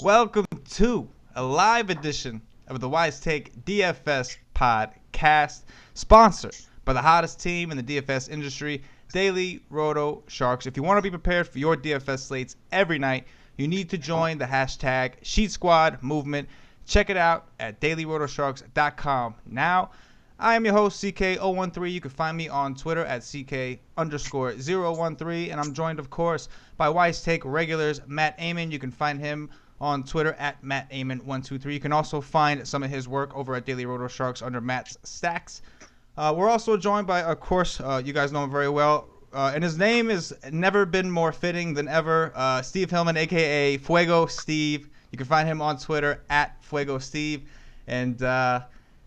Welcome to a live edition of the WiseTake DFS podcast, sponsored by the hottest team in the DFS industry, Daily Roto Sharks. If you want to be prepared for your DFS slates every night, you need to join the hashtag Sheet Squad movement. Check it out at dailyrotosharks.com now. I am your host, CK013. You can find me on Twitter at CK_013. And I'm joined, of course, by WiseTake regulars Matt Amen. You can find him on Twitter at Matt Amen 123. You can also find some of his work over at Daily Roto Sharks under Matt's Stacks. We're also joined by, of course, you guys know him very well, and his name has never been more fitting than ever, Steve Hillman, a.k.a. Fuego Steve. You can find him on Twitter at Fuego Steve. And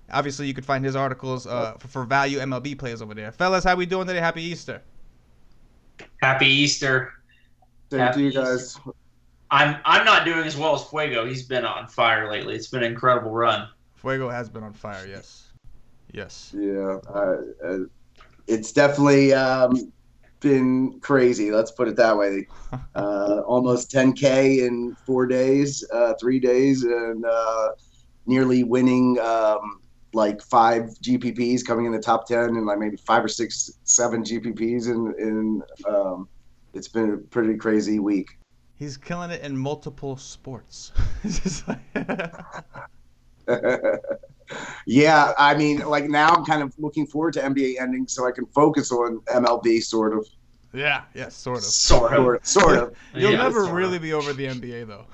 obviously you can find his articles for value MLB plays over there. Fellas, how we doing today? Happy Easter. Happy Easter. Thank you, guys. I'm not doing as well as Fuego. He's been on fire lately. It's been an incredible run. Fuego has been on fire, yes. Yes. Yeah, it's definitely been crazy. Let's put it that way. Almost 10K in 4 days, 3 days, and nearly winning like 5 GPPs, coming in the top 10, and like maybe 5 or 6, 7 GPPs. And it's been a pretty crazy week. He's killing it in multiple sports. Yeah, I mean, like now I'm kind of looking forward to NBA ending so I can focus on MLB, sort of. Yeah, sort of. Sort of. You'll never really be over the NBA, though.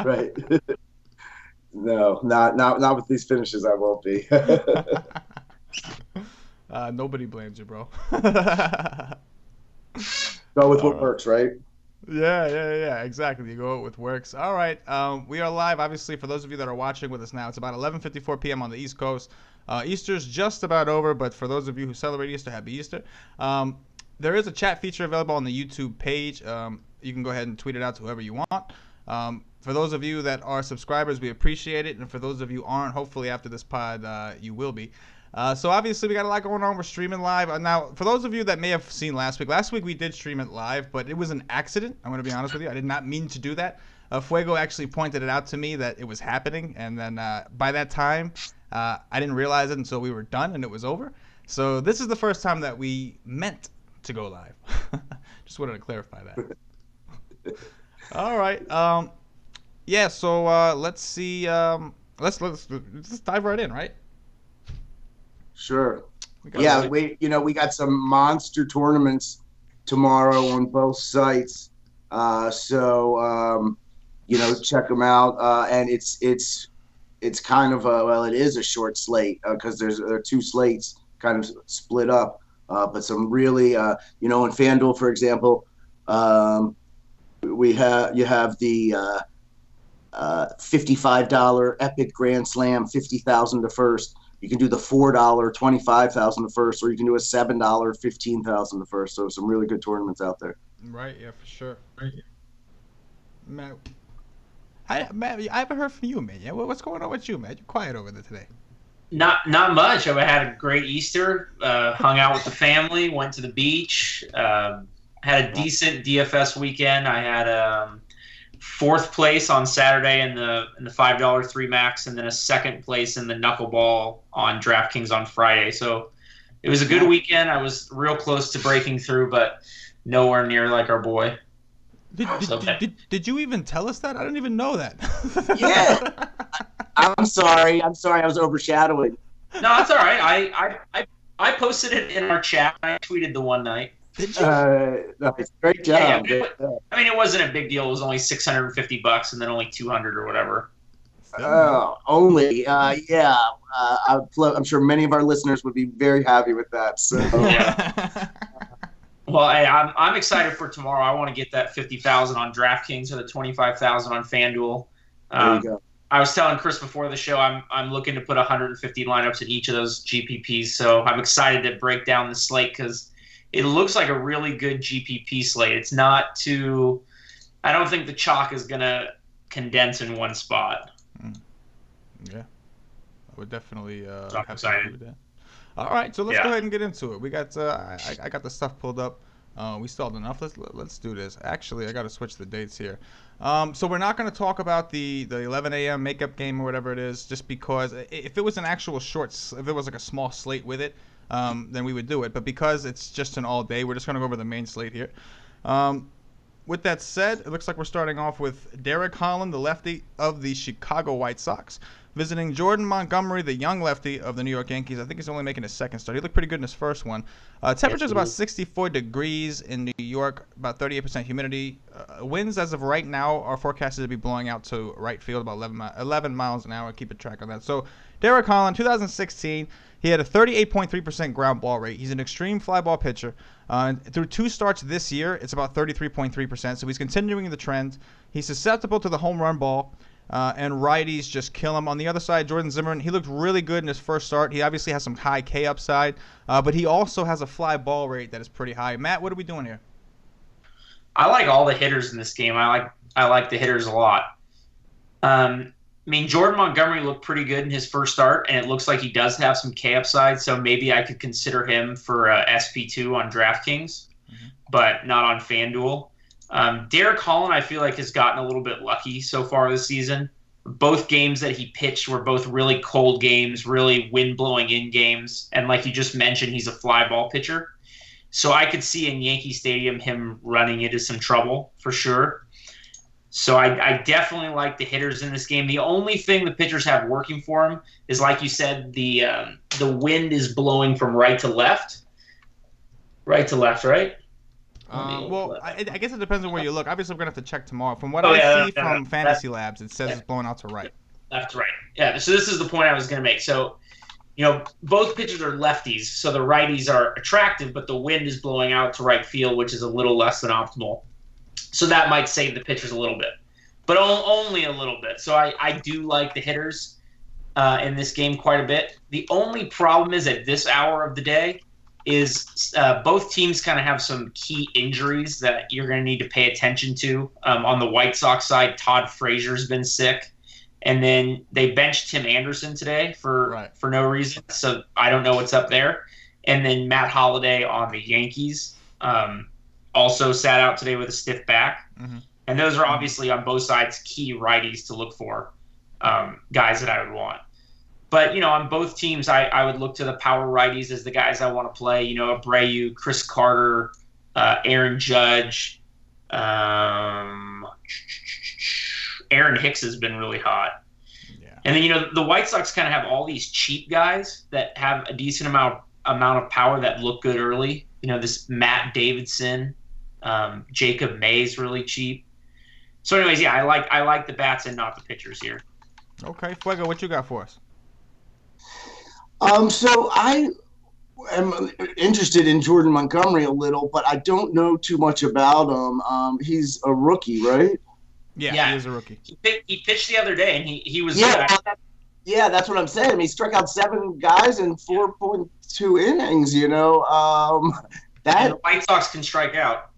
Right. No, not with these finishes. I won't be. Nobody blames you, bro. Go with what works, right? Yeah, exactly. You go with works. All right, we are live, obviously, for those of you that are watching with us now. It's about 11:54 p.m. on the East Coast. Easter's just about over, but for those of you who celebrate Easter, happy Easter. There is a chat feature available on the YouTube page. You can go ahead and tweet it out to whoever you want. For those of you that are subscribers, we appreciate it. And for those of you who aren't, hopefully after this pod, you will be. So obviously we got a lot going on. We're streaming live. Now, for those of you that may have seen last week we did stream it live, but it was an accident. I'm going to be honest with you. I did not mean to do that. Fuego actually pointed it out to me that it was happening. And then by that time, I didn't realize it until we were done and it was over. So this is the first time that we meant to go live. Just wanted to clarify that. All right. Yeah, so let's see. Let's dive right in, right? Sure. We got some monster tournaments tomorrow on both sites. So check them out. And it's kind of it is a short slate because there are 2 slates kind of split up. But some really, in FanDuel, for example, you have the $55 Epic Grand Slam, $50,000 to first. You can do the $4 $25,000 to first, or you can do a $7 $15,000 to first. So some really good tournaments out there. Right, yeah, for sure. Right. Matt, I haven't heard from you, man. Yeah, what's going on with you, man? You're quiet over there today. Not much. I had a great Easter. Hung out with the family. Went to the beach. Had a decent DFS weekend. I had 4th place on Saturday in the $5 3 max, and then a 2nd place in the knuckleball on DraftKings on Friday. So it was a good weekend. I was real close to breaking through, but nowhere near like our boy. Did you even tell us that? I didn't even know that. Yeah. I'm sorry. I was overshadowing. No, it's all right. I posted it in our chat. I tweeted the one night. Did you? Nice. Great job. Yeah, I mean, it wasn't a big deal. It was only $650 and then only $200 or whatever. Only. Yeah. I'm sure many of our listeners would be very happy with that. So. Yeah. Well, hey, I'm excited for tomorrow. I want to get that $50,000 on DraftKings or the $25,000 on FanDuel. There you go. I was telling Chris before the show, I'm looking to put 150 lineups in each of those GPPs. So I'm excited to break down the slate because it looks like a really good GPP slate. It's not too – I don't think the chalk is going to condense in one spot. Yeah. I would definitely I'm excited. All right, so let's go ahead and get into it. We got I got the stuff pulled up. We still have enough. Let's do this. Actually, I got to switch the dates here. So we're not going to talk about the 11 a.m. makeup game or whatever it is, just because if it was an actual if it was like a small slate with it, then we would do it. But because it's just an all day, we're just going to go over the main slate here. With that said, it looks like we're starting off with Derek Holland, the lefty of the Chicago White Sox, visiting Jordan Montgomery, the young lefty of the New York Yankees. I think he's only making his second start. He looked pretty good in his first one. Temperature's about 64 degrees in New York, about 38% humidity. Winds as of right now are forecasted to be blowing out to right field about 11 miles an hour. Keep a track on that. So Derek Holland, 2016, he had a 38.3% ground ball rate. He's an extreme fly ball pitcher. Through 2 starts this year, it's about 33.3%. So he's continuing the trend. He's susceptible to the home run ball. And righties just kill him. On the other side, Jordan Zimmerman, he looked really good in his first start. He obviously has some high K upside, but he also has a fly ball rate that is pretty high. Matt, what are we doing here? I like all the hitters in this game. I like the hitters a lot. Jordan Montgomery looked pretty good in his first start, and it looks like he does have some K upside, so maybe I could consider him for SP2 on DraftKings, but not on FanDuel. Derek Holland, I feel like, has gotten a little bit lucky so far this season. Both games that he pitched were both really cold games, really wind-blowing in games. And like you just mentioned, he's a fly ball pitcher. So I could see in Yankee Stadium him running into some trouble for sure. So I definitely like the hitters in this game. The only thing the pitchers have working for them is, like you said, the wind is blowing from right to left. Right to left, right? I guess it depends on where you look. Obviously, we're going to have to check tomorrow. From what I see from Fantasy Labs, it says it's blowing out to right. Left to right. Yeah, so this is the point I was going to make. So, both pitchers are lefties, so the righties are attractive, but the wind is blowing out to right field, which is a little less than optimal. So that might save the pitchers a little bit, but only a little bit. So I do like the hitters in this game quite a bit. The only problem is at this hour of the day is both teams kind of have some key injuries that you're going to need to pay attention to. On the White Sox side, Todd Frazier's been sick, and then they benched Tim Anderson today for no reason, so I don't know what's up there. And then Matt Holliday on the Yankees also sat out today with a stiff back. And those are obviously on both sides key righties to look for, guys that I would want. But, on both teams, I would look to the power righties as the guys I want to play. Abreu, Chris Carter, Aaron Judge. Aaron Hicks has been really hot. Yeah. And then, the White Sox kind of have all these cheap guys that have a decent amount of power that look good early. This Matt Davidson, Jacob May's really cheap. So anyways, yeah, I like the bats and not the pitchers here. Okay, Fuego, what you got for us? So I am interested in Jordan Montgomery a little, but I don't know too much about him. He's a rookie, right? Yeah, he is a rookie. He pitched the other day, and he was Yeah, that's what I'm saying. I mean, he struck out 7 guys in 4.2 innings. And the White Sox can strike out.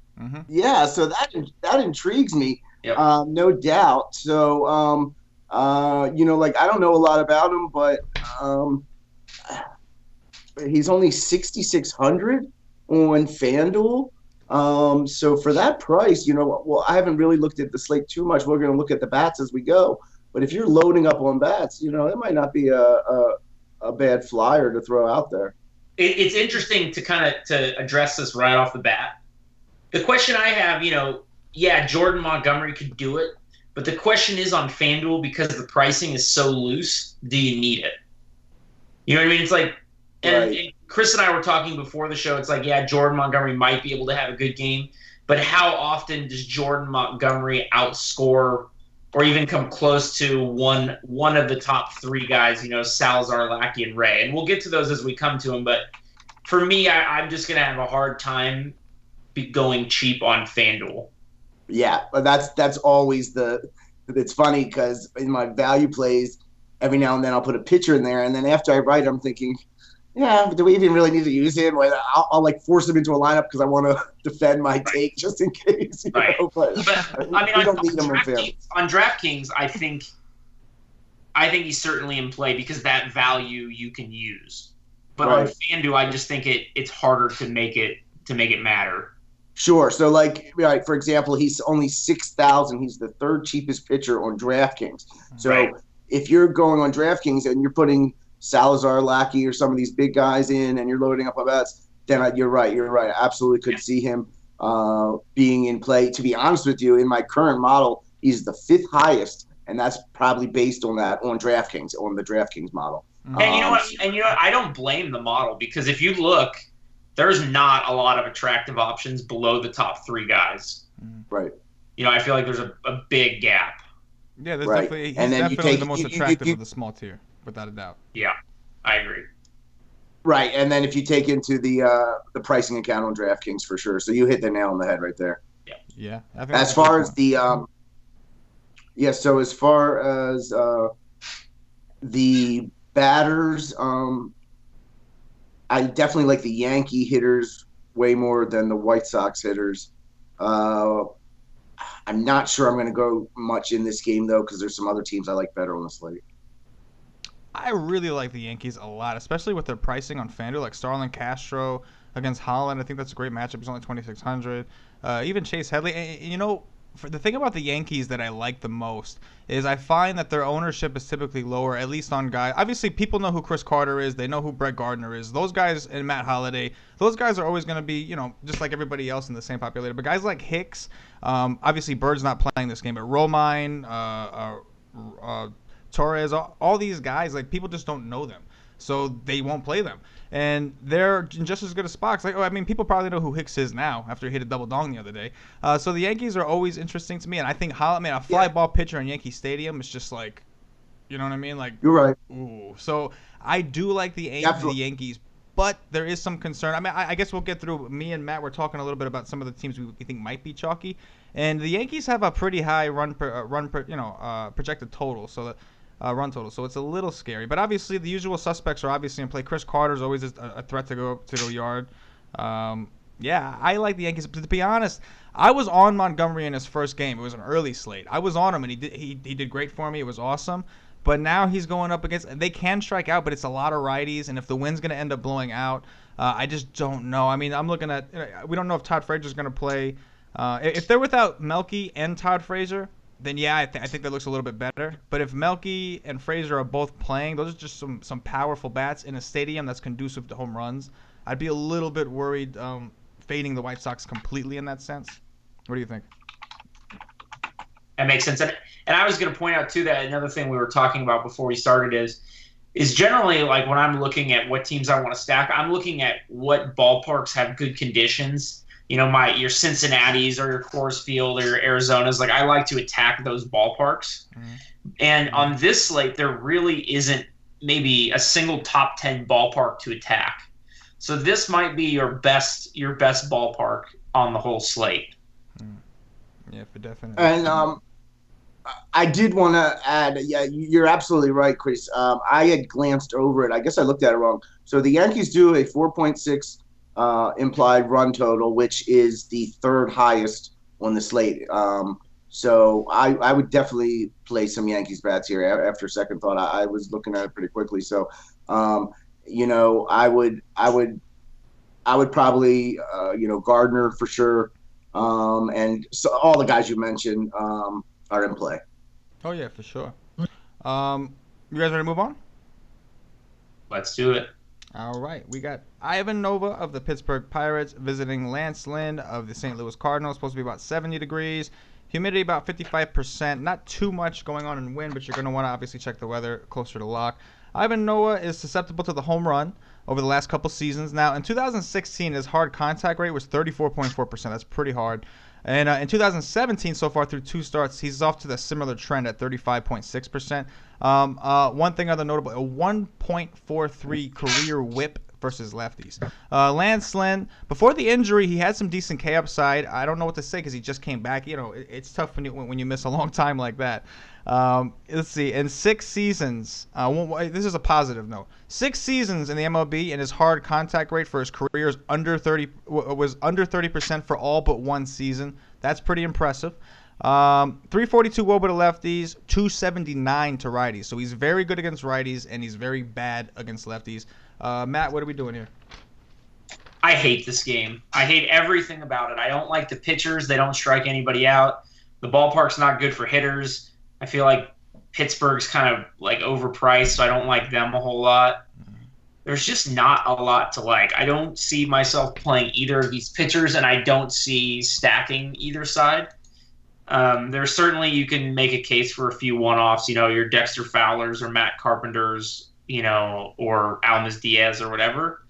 Yeah, so that intrigues me, yep. No doubt. So, I don't know a lot about him, but he's only 6,600 on FanDuel. So for that price, I haven't really looked at the slate too much. We're going to look at the bats as we go. But if you're loading up on bats, it might not be a bad flyer to throw out there. It's interesting to address this right off the bat. The question I have, Jordan Montgomery could do it, but the question is on FanDuel, because the pricing is so loose, do you need it? You know what I mean? It's like, and Chris and I were talking before the show, it's like, yeah, Jordan Montgomery might be able to have a good game, but how often does Jordan Montgomery outscore or even come close to one of the top 3 guys, Salazar, Lackey, and Ray? And we'll get to those as we come to them, but for me, I'm just going to have a hard time going cheap on FanDuel. Yeah, but that's always it's funny because in my value plays, every now and then I'll put a pitcher in there, and then after I write, I'm thinking, yeah, do we even really need to use him? I'll force him into a lineup because I want to defend my take just in case. But I mean, we don't need him on DraftKings, I think he's certainly in play because that value you can use. But on FanDuel, I just think it's harder to make it matter. Sure. So, like, right, for example, he's only 6,000. He's the third cheapest pitcher on DraftKings. Right. So, if you're going on DraftKings and you're putting Salazar, Lackey, or some of these big guys in, and you're loading up on bets, then you're right. You're right. I absolutely could see him being in play. To be honest with you, in my current model, he's the fifth highest, and that's probably based on that on DraftKings, on the DraftKings model. And you know what? I don't blame the model, because if you look, there's not a lot of attractive options below the top three guys. Right. I feel like there's a big gap. Yeah, there's Right. definitely he's And then you definitely take- the most you- attractive you- of the small tier, without a doubt. Yeah, I agree. Right, and then if you take into the pricing account on DraftKings for sure, so you hit the nail on the head right there. Yeah. I think As that's a far good as point. so as far as the batters, I definitely like the Yankee hitters way more than the White Sox hitters. I'm not sure I'm going to go much in this game though, because there's some other teams I like better on the slate. I really like the Yankees a lot, especially with their pricing on FanDuel, like Starlin Castro against Holland. I think that's a great matchup. He's only 2,600. Even Chase Headley. And, the thing about the Yankees that I like the most is I find that their ownership is typically lower, at least on guys. Obviously, people know who Chris Carter is. They know who Brett Gardner is. Those guys and Matt Holliday, those guys are always going to be, just like everybody else in the same populator. But guys like Hicks, obviously Bird's not playing this game, but Romine, Torres, all these guys, like people just don't know them, so they won't play them, and they're in just as good a spots. Like, people probably know who Hicks is now after he hit a double dong the other day. So the Yankees are always interesting to me, and I think a fly ball pitcher in Yankee Stadium is just like, you know what I mean? Like, You're right. ooh. So I do like the Yankees, but there is some concern. I guess we'll get through. Me and Matt were talking a little bit about some of the teams we think might be chalky, and the Yankees have a pretty high projected total. So run total, so it's a little scary. But obviously, the usual suspects are obviously in play. Chris Carter's always a threat to go yard. Yeah, I like the Yankees. But to be honest, I was on Montgomery in his first game. It was an early slate. I was on him, and he did great for me. It was awesome. But now he's going up against. They can strike out, but it's a lot of righties. And if the wind's going to end up blowing out, I just don't know. I'm looking at. We don't know if Todd Frazier's going to play. If they're without Melky and Todd Frazier, then yeah, I think that looks a little bit better. But if Melky and Frazier are both playing, those are just some powerful bats in a stadium that's conducive to home runs. I'd be a little bit worried fading the White Sox completely in that sense. What do you think? That makes sense. And I was going to point out too that another thing we were talking about before we started is generally, like, when I'm looking at what teams I want to stack, I'm looking at what ballparks have good conditions. Your Cincinnati's or your Coors Field or your Arizona's. Like, I like to attack those ballparks. Mm-hmm. And on this slate, there really isn't maybe a single top 10 ballpark to attack. So this might be your best ballpark on the whole slate. Yeah, for definite. And I did want to add, yeah, you're absolutely right, Chris. I had glanced over it. I guess I looked at it wrong. So the Yankees do a 4.6 implied run total, which is the third highest on the slate. So I would definitely play some Yankees bats here after second thought. I was looking at it pretty quickly. So, I would probably, Gardner for sure. And so all the guys you mentioned are in play. Oh yeah, for sure. You guys ready to move on? Let's do it. All right, we got Ivan Nova of the Pittsburgh Pirates visiting Lance Lynn of the St. Louis Cardinals. Supposed to be about 70 degrees. Humidity about 55%. Not too much going on in wind, but you're going to want to obviously check the weather closer to lock. Ivan Nova is susceptible to the home run over the last couple seasons. Now, in 2016, his hard contact rate was 34.4%. That's pretty hard. And in 2017, so far through two starts, he's off to the similar trend at 35.6%. One thing other notable, a 1.43 career whip versus lefties. Lance Lynn, before the injury, he had some decent K upside. I don't know what to say because he just came back. It's tough when you miss a long time like that. Let's see. In 6 seasons, this is a positive note. 6 seasons in the MLB, and his hard contact rate for his career was under 30% for all but one season. That's pretty impressive. 342 WOBA to lefties, 279 to righties. So he's very good against righties, and he's very bad against lefties. Matt, what are we doing here? I hate this game. I hate everything about it. I don't like the pitchers. They don't strike anybody out. The ballpark's not good for hitters. I feel like Pittsburgh's kind of like overpriced, so I don't like them a whole lot. There's just not a lot to like. I don't see myself playing either of these pitchers, and I don't see stacking either side. There's certainly, you can make a case for a few one-offs, your Dexter Fowlers or Matt Carpenters, or Almas Diaz or whatever.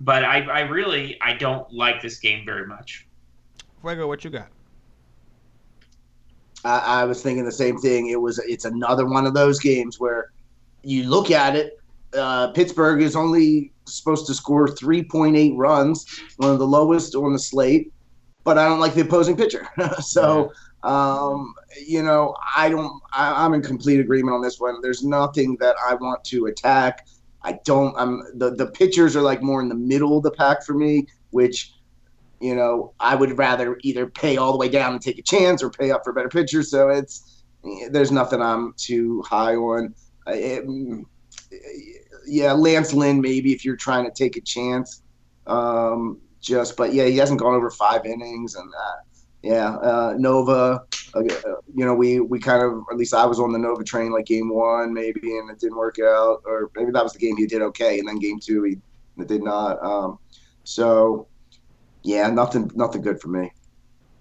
But I don't like this game very much. Fuego, what you got? I was thinking the same thing. It's another one of those games where you look at it. Pittsburgh is only supposed to score 3.8 runs, one of the lowest on the slate. But I don't like the opposing pitcher. So, I'm in complete agreement on this one. There's nothing that I want to attack. The pitchers are like more in the middle of the pack for me, which, I would rather either pay all the way down and take a chance or pay up for better pitchers. So there's nothing I'm too high on. Lance Lynn, maybe if you're trying to take a chance. But he hasn't gone over 5 innings, and Nova. We kind of, at least I was on the Nova train like game 1 maybe, and it didn't work out, or maybe that was the game he did okay, and then game 2 it did not. Nothing good for me.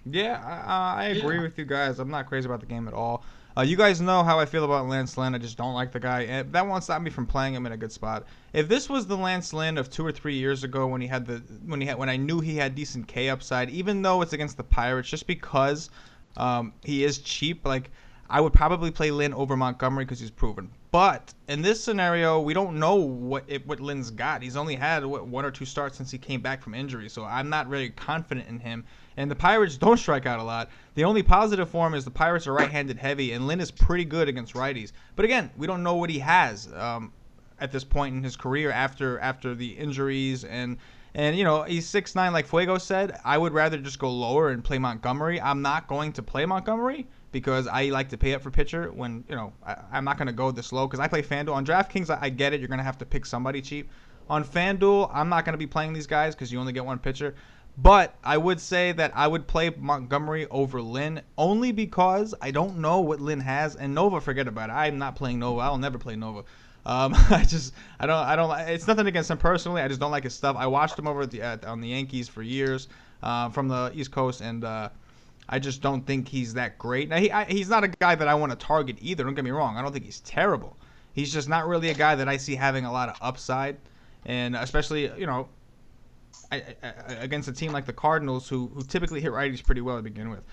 Yeah, I agree with you guys. I'm not crazy about the game at all. You guys know how I feel about Lance Lynn. I just don't like the guy. And that won't stop me from playing him in a good spot. If this was the Lance Lynn of 2 or 3 years ago, when I knew he had decent K upside, even though it's against the Pirates, just because he is cheap, like I would probably play Lynn over Montgomery because he's proven. But in this scenario, we don't know what Lynn's got. He's only had 1 or 2 starts since he came back from injury, so I'm not really confident in him. And the Pirates don't strike out a lot. The only positive for him is the Pirates are right-handed heavy, and Lynn is pretty good against righties. But again, we don't know what he has at this point in his career after the injuries. And he's 6'9", like Fuego said. I would rather just go lower and play Montgomery. I'm not going to play Montgomery because I like to pay up for pitcher when, I'm not going to go this low because I play FanDuel. On DraftKings, I get it. You're going to have to pick somebody cheap. On FanDuel, I'm not going to be playing these guys because you only get one pitcher. But I would say that I would play Montgomery over Lynn only because I don't know what Lynn has. And Nova, forget about it. I'm not playing Nova. I'll never play Nova. I don't. It's nothing against him personally. I just don't like his stuff. I watched him over on the Yankees for years from the East Coast, and I just don't think he's that great. Now he's not a guy that I want to target either. Don't get me wrong. I don't think he's terrible. He's just not really a guy that I see having a lot of upside, and especially against a team like the Cardinals, who typically hit righties pretty well to begin with.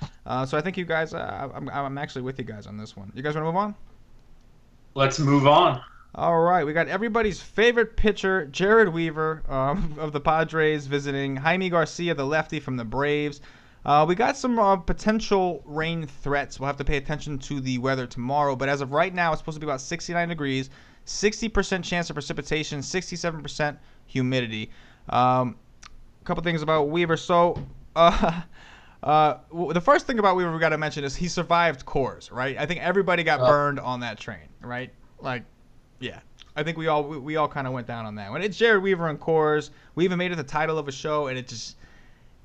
So I think you guys, I'm actually with you guys on this one. You guys want to move on? Let's move on. All right, we got everybody's favorite pitcher, Jared Weaver of the Padres, visiting Jaime Garcia, the lefty from the Braves. We got some potential rain threats. We'll have to pay attention to the weather tomorrow. But as of right now, it's supposed to be about 69 degrees, 60% chance of precipitation, 67% humidity. Couple things about Weaver. So, the first thing about Weaver we got to mention is he survived Coors, right? I think everybody got burned on that train, right? Like, yeah. I think we all kind of went down on that. When it's Jared Weaver and Coors, we even made it the title of a show, and it just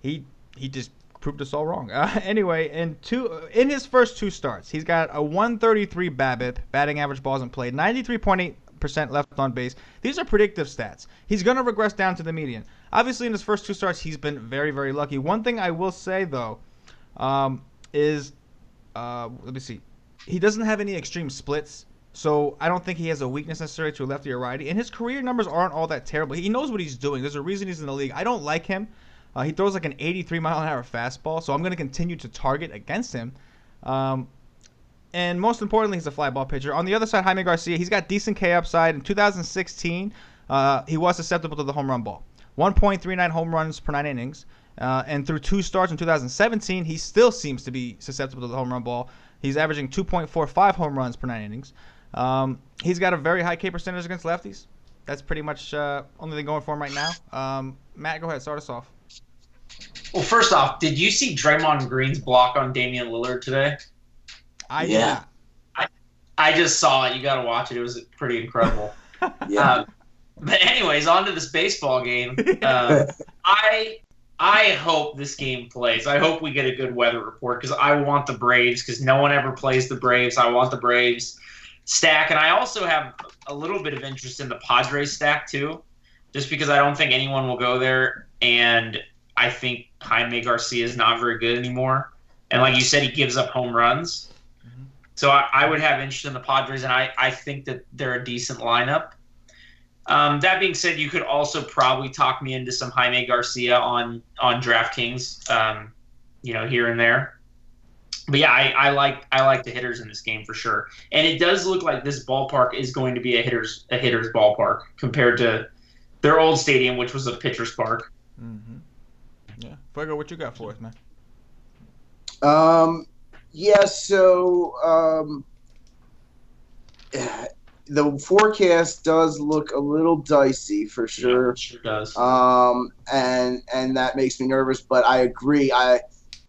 he just proved us all wrong. Anyway, in his first 2 starts, he's got a 133 BABIP, batting average balls in play, 93.8% left on base. These are predictive stats. He's going to regress down to the median. Obviously, in his first 2 starts, he's been very, very lucky. One thing I will say, though, is let me see. He doesn't have any extreme splits, so I don't think he has a weakness necessarily to a lefty or righty. And his career numbers aren't all that terrible. He knows what he's doing. There's a reason he's in the league. I don't like him. He throws like an 83-mile-an-hour fastball, so I'm going to continue to target against him. And most importantly, he's a fly ball pitcher. On the other side, Jaime Garcia, he's got decent K upside. In 2016, he was susceptible to the home run ball. 1.39 home runs per 9 innings. And through 2 starts in 2017, he still seems to be susceptible to the home run ball. He's averaging 2.45 home runs per 9 innings. He's got a very high K percentage against lefties. That's pretty much only thing going for him right now. Matt, go ahead. Start us off. Well, first off, did you see Draymond Green's block on Damian Lillard today? Yeah. I just saw it. You got to watch it. It was pretty incredible. Yeah. But anyways, on to this baseball game. I hope this game plays. I hope we get a good weather report because I want the Braves because no one ever plays the Braves. I want the Braves stack, and I also have a little bit of interest in the Padres stack too, just because I don't think anyone will go there, and I think Jaime Garcia is not very good anymore. And like you said, he gives up home runs. Mhm. So I would have interest in the Padres, and I think that they're a decent lineup. That being said, you could also probably talk me into some Jaime Garcia on DraftKings, here and there. But yeah, I like the hitters in this game for sure, and it does look like this ballpark is going to be a hitter's ballpark compared to their old stadium, which was a pitcher's park. Mm-hmm. Yeah, Fuego, what you got for us, man? Yeah, so the forecast does look a little dicey for sure. Yeah, it sure does. And that makes me nervous, but I agree. I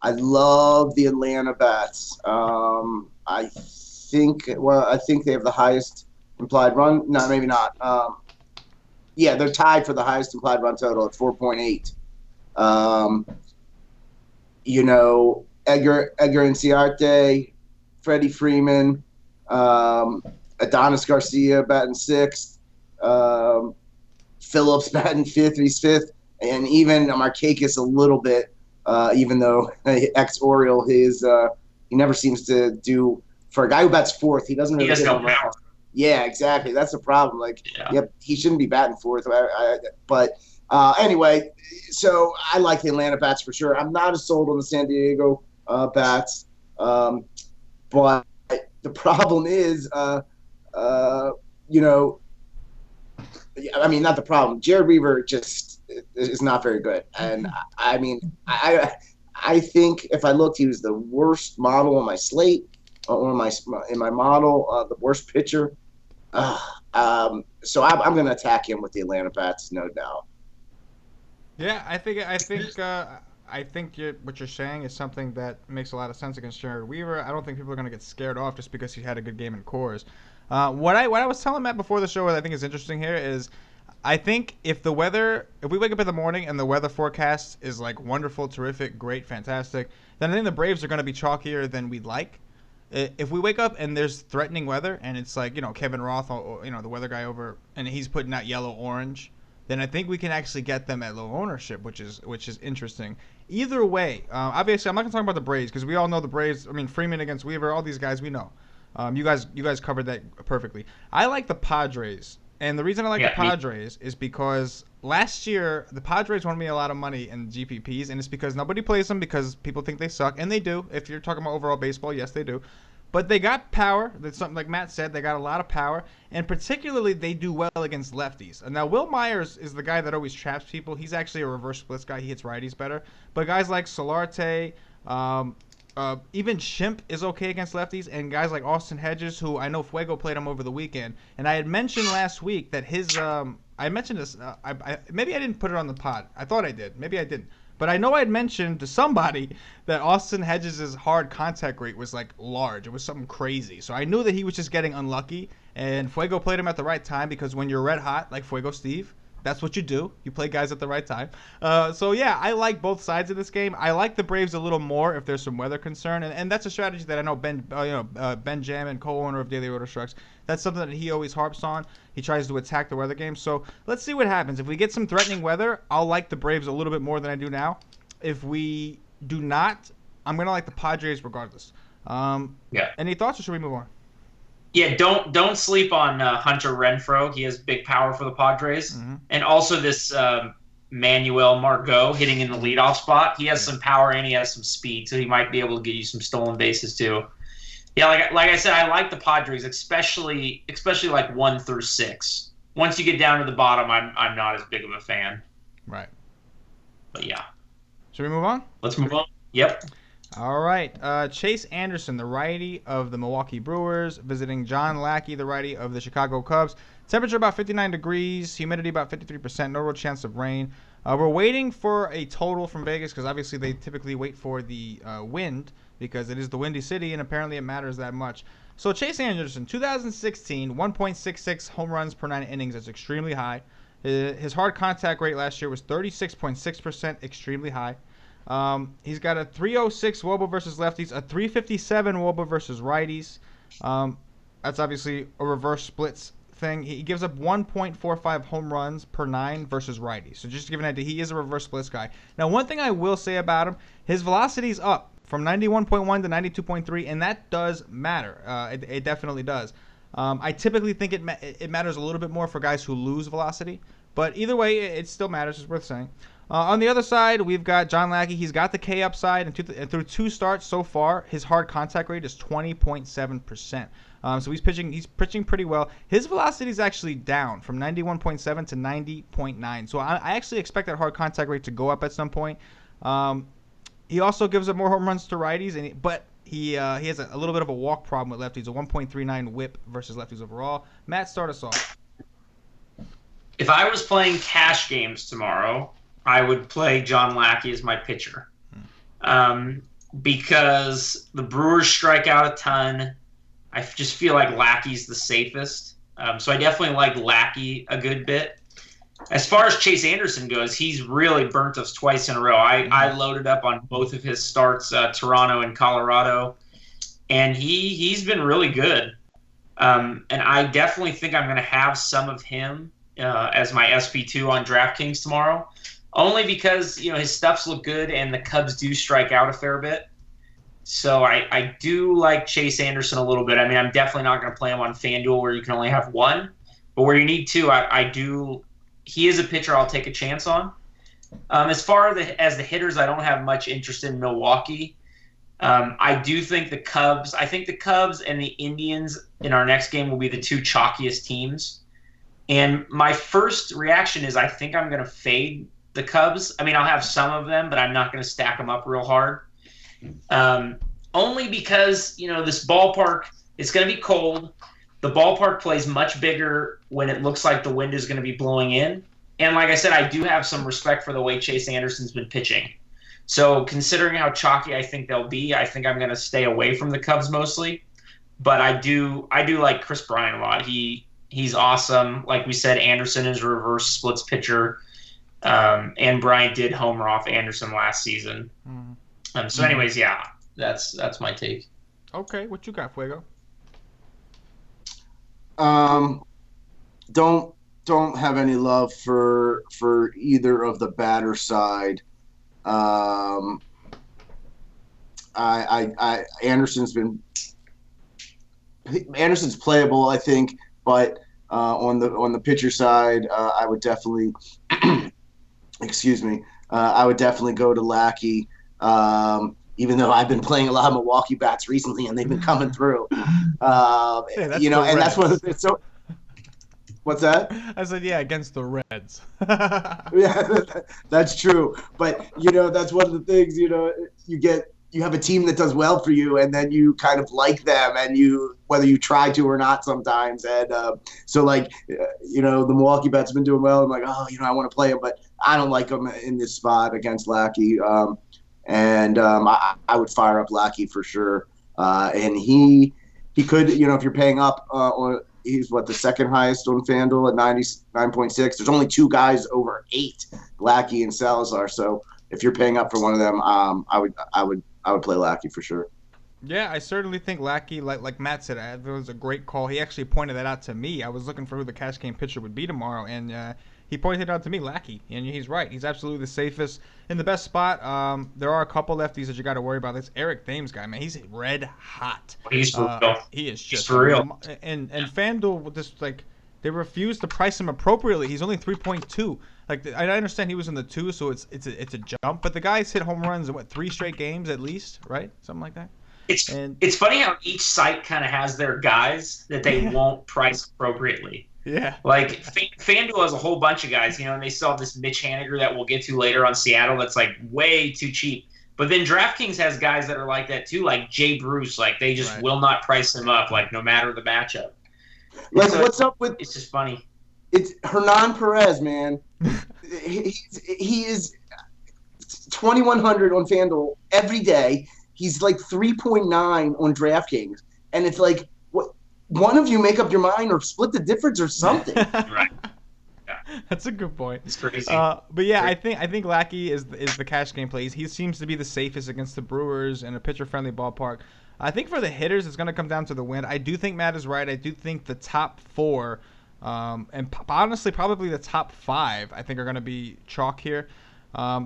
love the Atlanta Bats. I think they have the highest implied run. No, maybe not. Yeah, they're tied for the highest implied run total at 4.8. Edgar Inciarte, Freddie Freeman, Adonis Garcia batting sixth, Phillips batting fifth. He's fifth, and even Markakis a little bit. Even though ex-Oriole, he never seems to do for a guy who bats fourth. He doesn't really. He has no power. Yeah, exactly. That's the problem. He shouldn't be batting fourth. But anyway, so I like the Atlanta Bats for sure. I'm not as sold on the San Diego Bats, but the problem is, not the problem. Jared Weaver just is not very good, and I think if I looked, he was the worst model on my slate, in my model, the worst pitcher. So I'm going to attack him with the Atlanta Bats, no doubt. Yeah, I think what you're saying is something that makes a lot of sense against Jared Weaver. I don't think people are going to get scared off just because he had a good game in Coors. What I was telling Matt before the show, what I think is interesting here is, I think if we wake up in the morning and the weather forecast is like wonderful, terrific, great, fantastic, then I think the Braves are going to be chalkier than we'd like. If we wake up and there's threatening weather and it's like, Kevin Roth, or, the weather guy over, and he's putting out yellow, orange, then I think we can actually get them at low ownership, which is interesting. Either way, obviously I'm not gonna talk about the Braves because we all know the Braves. I mean, Freeman against Weaver, all these guys we know. You guys covered that perfectly. I like the Padres, and the reason I like the Padres is because last year the Padres won me a lot of money in GPPs, and it's because nobody plays them because people think they suck, and they do. If you're talking about overall baseball, yes, they do. But they got power. That's something like Matt said. They got a lot of power. And particularly, they do well against lefties. And now, Will Myers is the guy that always traps people. He's actually a reverse splits guy. He hits righties better. But guys like Solarte, even Shimp is okay against lefties. And guys like Austin Hedges, who I know Fuego played him over the weekend. And I had mentioned last week that his I mentioned this. Maybe I didn't put it on the pod. I thought I did. Maybe I didn't. But I know I'd mentioned to somebody that Austin Hedges' hard contact rate was like large. It was something crazy. So I knew that he was just getting unlucky. And Fuego played him at the right time because when you're red hot, like Fuego Steve, that's what you do. You play guys at the right time. So yeah, I like both sides of this game. I like the Braves a little more if there's some weather concern, and that's a strategy that I know Ben Jam, and co-owner of Daily Roto Strucks. That's something that he always harps on. He tries to attack the weather game. So let's see what happens. If we get some threatening weather, I'll like the Braves a little bit more than I do now. If we do not, I'm gonna like the Padres regardless. Any thoughts, or should we move on? Yeah, don't sleep on Hunter Renfroe. He has big power for the Padres, and also this Manuel Margot hitting in the leadoff spot. He has some power and he has some speed, so he might be able to get you some stolen bases too. Yeah, like I said, I like the Padres, especially like 1 through 6. Once you get down to the bottom, I'm not as big of a fan. Right. But yeah. Should we move on? Let's move on. Yep. All right. Chase Anderson, the righty of the Milwaukee Brewers, visiting John Lackey, the righty of the Chicago Cubs. Temperature about 59 degrees, humidity about 53%, no real chance of rain. We're waiting for a total from Vegas because obviously they typically wait for the wind because it is the Windy City and apparently it matters that much. So Chase Anderson, 2016, 1.66 home runs per 9 innings. That's extremely high. His hard contact rate last year was 36.6%, extremely high. He's got a 306 WOBA versus lefties, a 357 WOBA versus righties. That's obviously a reverse splits thing. He gives up 1.45 home runs per 9 versus righties. So just to give an idea, he is a reverse splits guy. Now, one thing I will say about him, his velocity's up from 91.1 to 92.3, and that does matter. It definitely does. I typically think it matters a little bit more for guys who lose velocity, but either way, it still matters. It's worth saying. On the other side, we've got John Lackey. He's got the K upside, and through 2 starts so far, his hard contact rate is 20.7%. So he's pitching pretty well. His velocity is actually down from 91.7 to 90.9. So I actually expect that hard contact rate to go up at some point. He also gives up more home runs to righties, but he has a little bit of a walk problem with lefties, a 1.39 whip versus lefties overall. Matt, start us off. If I was playing cash games tomorrow, I would play John Lackey as my pitcher. Because the Brewers strike out a ton. I just feel like Lackey's the safest. So I definitely like Lackey a good bit. As far as Chase Anderson goes, he's really burnt us twice in a row. I loaded up on both of his starts, Toronto and Colorado, and he's been really good. And I definitely think I'm going to have some of him as my SP2 on DraftKings tomorrow, only because his stuffs look good and the Cubs do strike out a fair bit. So I do like Chase Anderson a little bit. I mean, I'm definitely not going to play him on FanDuel where you can only have one, but where you need two, I do. He is a pitcher I'll take a chance on. As far as the hitters, I don't have much interest in Milwaukee. I do think the Cubs and the Indians in our next game will be the 2 chalkiest teams. And my first reaction is I think I'm going to fade the Cubs. I mean, I'll have some of them, but I'm not going to stack them up real hard. Only because, this ballpark, it's going to be cold. The ballpark plays much bigger when it looks like the wind is going to be blowing in. And like I said, I do have some respect for the way Chase Anderson's been pitching. So considering how chalky I think they'll be, I think I'm going to stay away from the Cubs mostly. But I do like Chris Bryant a lot. He's awesome. Like we said, Anderson is a reverse splits pitcher. And Bryant did homer off Anderson last season. So anyways, yeah, that's my take. Okay, what you got, Fuego? Don't have any love for either of the batter side. Anderson's playable, I think, but on the pitcher side, I would definitely I would definitely go to Lackey. Even though I've been playing a lot of Milwaukee bats recently and they've been coming through, and that's what it's so. What's that? I said, yeah, against the Reds. Yeah, that's true. But that's one of the things. You have a team that does well for you, and then you kind of like them, and whether you try to or not sometimes. And so the Milwaukee bats have been doing well. I'm like, I want to play them, but I don't like them in this spot against Lackey. I would fire up Lackey for sure. And he could, if you're paying up, he's the second highest on FanDuel at 99.6. There's only 2 guys over 8, Lackey and Salazar. So if you're paying up for one of them, I would play Lackey for sure. Yeah, I certainly think Lackey, like Matt said, it was a great call. He actually pointed that out to me. I was looking for who the cash game pitcher would be tomorrow, and he pointed out to me Lackey, and he's right. He's absolutely the safest in the best spot. There are a couple lefties that you got to worry about. This Eric Thames guy, man, he's red hot. He's for real. He is just for real. And FanDuel just they refuse to price him appropriately. He's only 3.2. I understand he was in the 2, so it's a jump. But the guy's hit home runs in 3 straight games at least, right? Something like that. It's funny how each site kind of has their guys that they won't price appropriately. Yeah. Like FanDuel has a whole bunch of guys, and they still have this Mitch Haniger that we'll get to later on Seattle that's way too cheap. But then DraftKings has guys that are like that too, like Jay Bruce. They just will not price him up, no matter the matchup. What's up with? It's just funny. It's Hernan Perez, man. he is 2,100 on FanDuel every day. He's 3.9 on DraftKings, and it's what? One of you make up your mind or split the difference or something. Right. That's a good point. It's crazy. But yeah, I think Lackey is the cash game plays. He seems to be the safest against the Brewers in a pitcher-friendly ballpark. I think for the hitters, it's going to come down to the wind. I do think Matt is right. I do think the top four, and honestly, probably the top five, I think are going to be chalk here.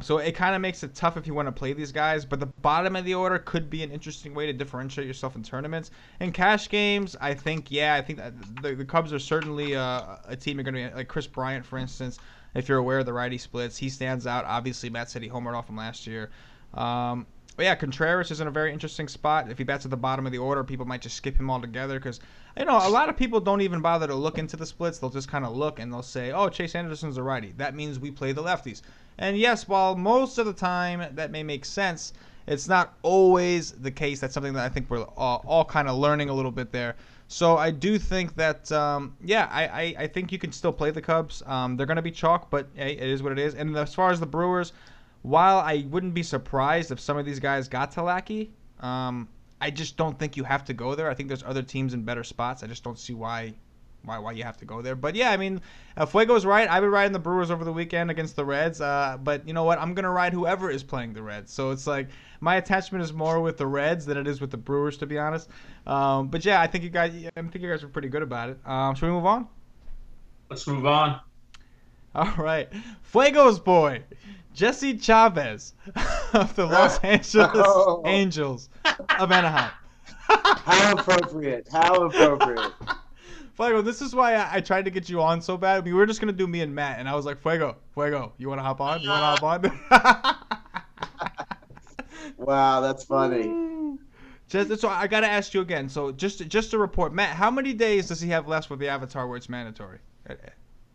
So it kind of makes it tough if you want to play these guys, but the bottom of the order could be an interesting way to differentiate yourself in tournaments. In cash games, I think that the Cubs are certainly a team you're going to be like Chris Bryant, for instance. If you're aware of the righty splits, he stands out. Obviously, Matt said he homered off him last year. But yeah, Contreras is in a very interesting spot. If he bats at the bottom of the order, people might just skip him altogether because, a lot of people don't even bother to look into the splits. They'll just kind of look and they'll say, oh, Chase Anderson's a righty. That means we play the lefties. And yes, while most of the time that may make sense, it's not always the case. That's something that I think we're all kind of learning a little bit there. So I do think that, I think you can still play the Cubs. They're going to be chalk, but hey, it is what it is. And as far as the Brewers, while I wouldn't be surprised if some of these guys got to Lackey, I just don't think you have to go there. I think there's other teams in better spots. I just don't see why you have to go there. But yeah, I mean, Fuego's right. I've been riding the Brewers over the weekend against the Reds. But you know what? I'm gonna ride whoever is playing the Reds. So it's like my attachment is more with the Reds than it is with the Brewers, to be honest. But yeah, I think you guys were pretty good about it. Should we move on? Let's move on. All right, Fuego's boy, Jesse Chavez of the Los Angeles Angels of Anaheim. How appropriate. Fuego, this is why I tried to get you on so bad. We were just going to do me and Matt, and I was like, Fuego, you want to hop on? Wow, that's funny. So I got to ask you again. So just to report, Matt, how many days does he have left with the Avatar where it's mandatory?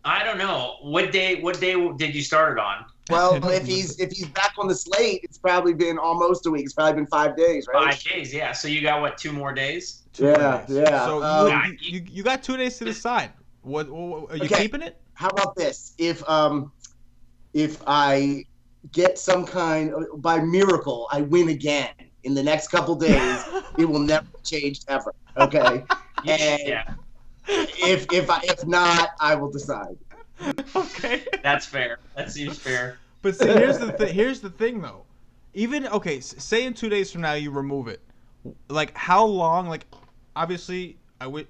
I don't know. What day did you start it on? Well, if he's back on the slate, it's probably been almost a week. It's probably been 5 days, right? 5 days, yeah. So you got 2 more days? Yeah. So you got 2 days to decide. What are you keeping it? How about this? If I get some kind by miracle, I win again in the next couple days, it will never change ever. Okay. Yeah. If not, I will decide. Okay. That's fair. That seems fair. But see, here's the thing though. Even say in 2 days from now you remove it. Like how long? Like obviously,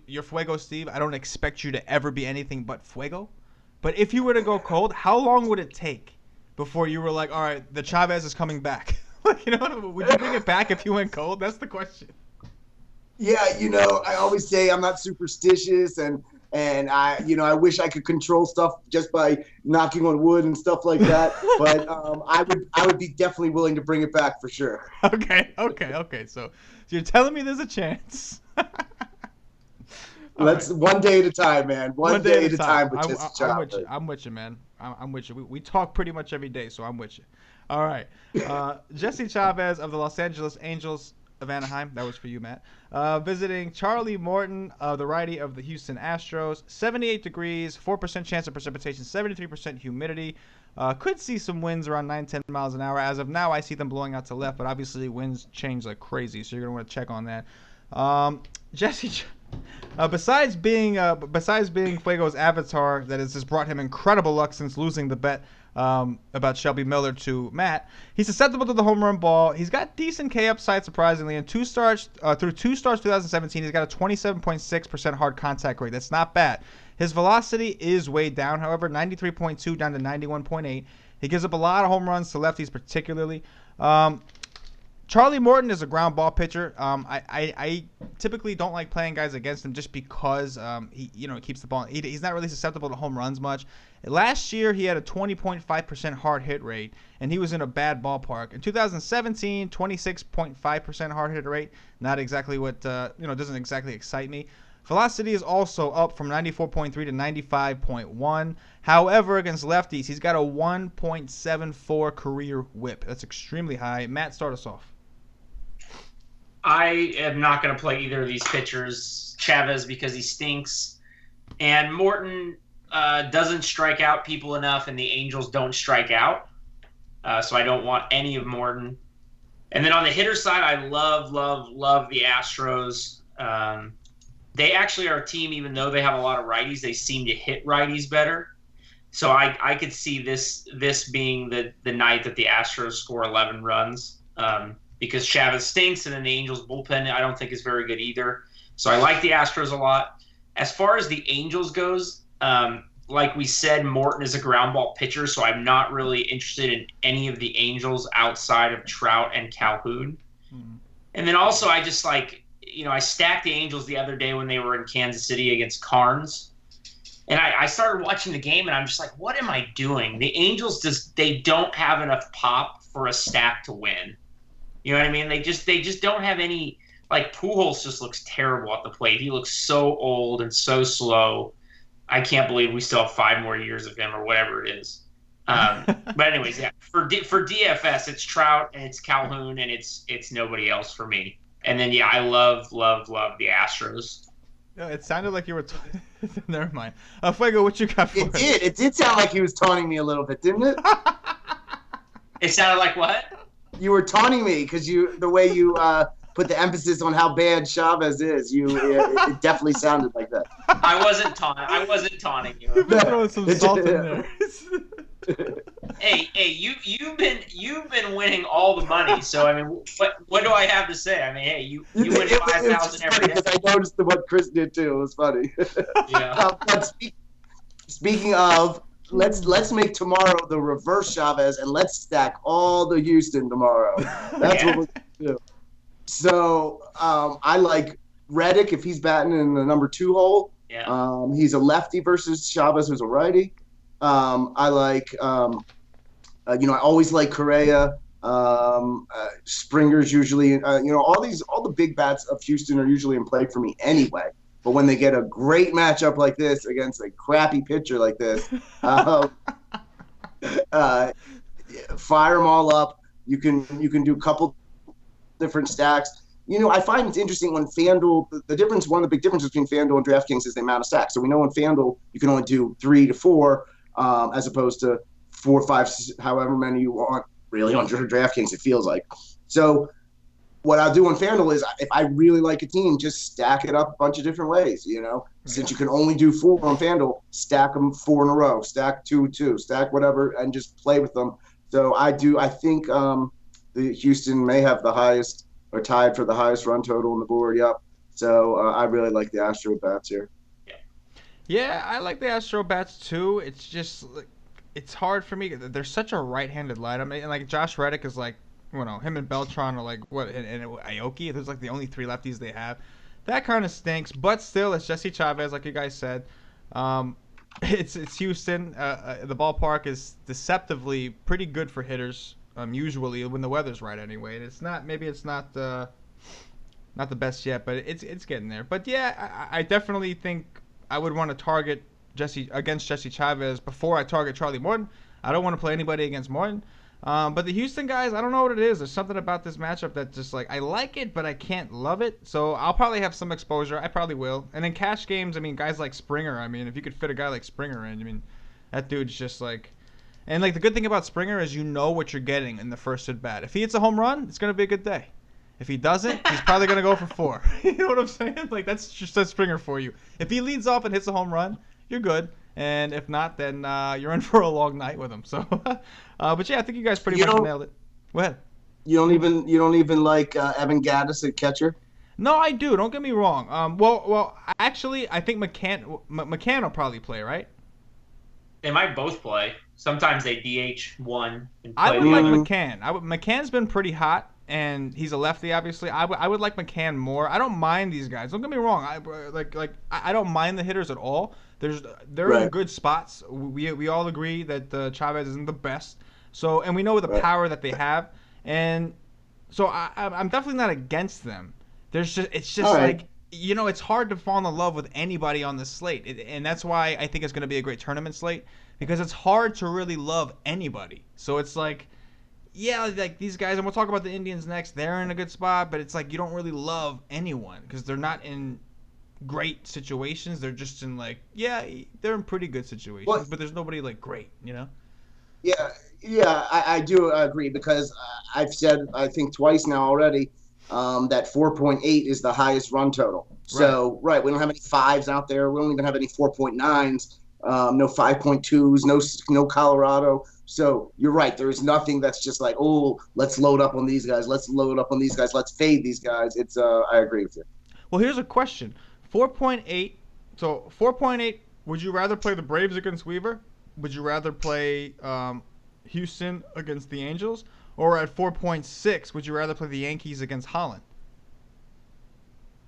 you're Fuego Steve. I don't expect you to ever be anything but Fuego. But if you were to go cold, how long would it take before you were like, all right, the Chavez is coming back? Would you bring it back if you went cold? That's the question. Yeah, I always say I'm not superstitious, and I wish I could control stuff just by knocking on wood and stuff like that. But I would be definitely willing to bring it back for sure. Okay. So you're telling me there's a chance. Let's one day at a time, man. One day at a time. I'm with you, man. I'm with you. We talk pretty much every day, so I'm with you. All right. Jesse Chavez of the Los Angeles Angels of Anaheim. That was for you, Matt. Visiting Charlie Morton, the righty of the Houston Astros. 78 degrees, 4% chance of precipitation, 73% humidity. Could see some winds around 9-10 miles an hour. As of now, I see them blowing out to left, but obviously winds change like crazy, so you're going to want to check on that. Jesse, besides being Fuego's avatar that has just brought him incredible luck since losing the bet about Shelby Miller to Matt, he's susceptible to the home run ball. He's got decent K upside, surprisingly. In through 2017, he's got a 27.6% hard contact rate. That's not bad. His velocity is way down, however, 93.2 down to 91.8. He gives up a lot of home runs to lefties, particularly. Charlie Morton is a ground ball pitcher. I typically don't like playing guys against him just because he keeps the ball. He's not really susceptible to home runs much. Last year he had a 20.5% hard hit rate, and he was in a bad ballpark. In 2017, 26.5% hard hit rate. Not exactly what doesn't exactly excite me. Velocity is also up from 94.3 to 95.1. However, against lefties, he's got a 1.74 career whip. That's extremely high. Matt, start us off. I am not going to play either of these pitchers. Chavez because he stinks, and Morton doesn't strike out people enough, and the Angels don't strike out. So I don't want any of Morton. And then on the hitter side, I love the Astros. They actually are a team, even though they have a lot of righties, they seem to hit righties better. So I could see this being the night that the Astros score 11 runs, because Chavez stinks, and then the Angels bullpen I don't think is very good either. So I like the Astros a lot. As far as the Angels goes, like we said, Morton is a ground ball pitcher, so I'm not really interested in any of the Angels outside of Trout and Calhoun. Hmm. And then also I just I stacked the Angels the other day when they were in Kansas City against Carnes. And I started watching the game, and I'm just like, what am I doing? The Angels they don't have enough pop for a stack to win. You know what I mean? They just don't have any. Like, Pujols just looks terrible at the plate. He looks so old and so slow. I can't believe we still have 5 more years of him or whatever it is. But anyways, yeah, for DFS, it's Trout and it's Calhoun and it's nobody else for me. And then I love the Astros. Yeah, it sounded like you were. Never mind. Fuego, what you got for us? It did sound like he was taunting me a little bit, didn't it? It sounded like what? You were taunting me because the way you put the emphasis on how bad Chavez is. It definitely sounded like that. I wasn't taunting you. Throwing some salt in there. Hey, you've been winning all the money. So I mean, what do I have to say? I mean, hey, you win 5,000 every day. Because I noticed what Chris did too. It was funny. Yeah. But speaking of, let's make tomorrow the reverse Chavez, and let's stack all the Houston tomorrow. That's what we're gonna do. So I like Reddick if he's batting in the number 2 hole. Yeah. He's a lefty versus Chavez, who's a righty. I like, I always like Correa. Springer's usually, all the big bats of Houston are usually in play for me anyway. But when they get a great matchup like this against a crappy pitcher like this, fire them all up. You can do a couple different stacks. I find it's interesting when FanDuel, one of the big differences between FanDuel and DraftKings is the amount of stacks. So we know in FanDuel you can only do 3 to 4, as opposed to 4, 5, however many you want. Really on DraftKings, it feels like. So what I'll do on FanDuel is, if I really like a team, just stack it up a bunch of different ways. Since you can only do 4 on FanDuel, stack them 4 in a row, stack 2, stack whatever, and just play with them. So I think the Houston may have the highest, or tied for the highest run total on the board. Yep. So I really like the Astro bats here. Yeah, I like the Astro bats too. It's just it's hard for me. They're such a right-handed lineup, and like Josh Reddick is like, him and Beltran are like and Aoki. There's like the only 3 lefties they have. That kind of stinks, but still, it's Jesse Chavez, like you guys said. It's Houston. The ballpark is deceptively pretty good for hitters. Usually when the weather's right anyway. And it's not the best yet, but it's getting there. But yeah, I definitely think I would want to target Jesse Chavez before I target Charlie Morton. I don't want to play anybody against Morton. But the Houston guys, I don't know what it is. There's something about this matchup that just I like it, but I can't love it. So I'll probably have some exposure. I probably will. And in cash games, guys like Springer, if you could fit a guy like Springer in, that dude's just like. And the good thing about Springer is what you're getting in the first at bat. If he hits a home run, it's gonna be a good day. If he doesn't, he's probably gonna go for 4. You know what I'm saying? That's just a Springer for you. If he leads off and hits a home run, you're good. And if not, then you're in for a long night with him. So, but yeah, I think you guys pretty much nailed it. Go ahead. You don't even like Evan Gattis at catcher? No, I do. Don't get me wrong. Well, actually, I think McCann will probably play, right? They might both play. Sometimes they DH one and play. I would like McCann. McCann's been pretty hot, and he's a lefty, obviously. I would like McCann more. I don't mind these guys. Don't get me wrong. I don't mind the hitters at all. They're in good spots. We all agree that Chavez isn't the best. So, and we know the power that they have, and so I'm definitely not against them. It's just it's hard to fall in love with anybody on this slate, and that's why I think it's going to be a great tournament slate, because it's hard to really love anybody. So it's these guys, and we'll talk about the Indians next. They're in a good spot, but it's you don't really love anyone because they're not in great situations. They're just in they're in pretty good situations, but there's nobody great, Yeah, I do agree, because I've said, I think twice now already, that 4.8 is the highest run total. So, we don't have any 5s out there. We don't even have any 4.9s. no 5.2s, no Colorado. So you're right. There's nothing that's just like, oh, let's load up on these guys. Let's load up on these guys. Let's fade these guys. It's I agree with you. Well, here's a question: 4.8. So 4.8. Would you rather play the Braves against Weaver? Would you rather play Houston against the Angels? Or at 4.6, would you rather play the Yankees against Holland?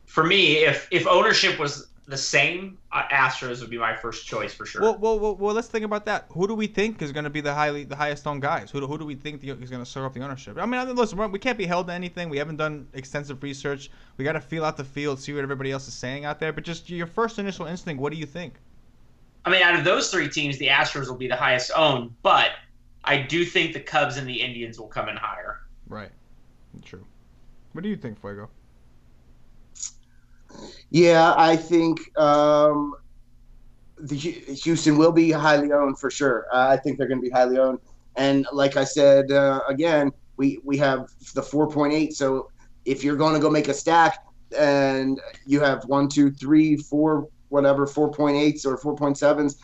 For me, if ownership was the same, Astros would be my first choice for sure. Well, let's think about that. Who do we think is going to be the highest owned guys? Who do we think is going to serve up the ownership? I mean, listen, we can't be held to anything. We haven't done extensive research. We got to feel out the field, see what everybody else is saying out there. But just your first initial instinct, what do you think? I mean, out of those three teams, the Astros will be the highest owned, but I do think the Cubs and the Indians will come in higher. Right. True. What do you think, Fuego? Yeah, I think Houston will be highly owned for sure. I think they're going to be highly owned. And like I said, again, we have the 4.8. So if you're going to go make a stack and you have 1, 2, 3, 4, whatever, 4.8s or 4.7s,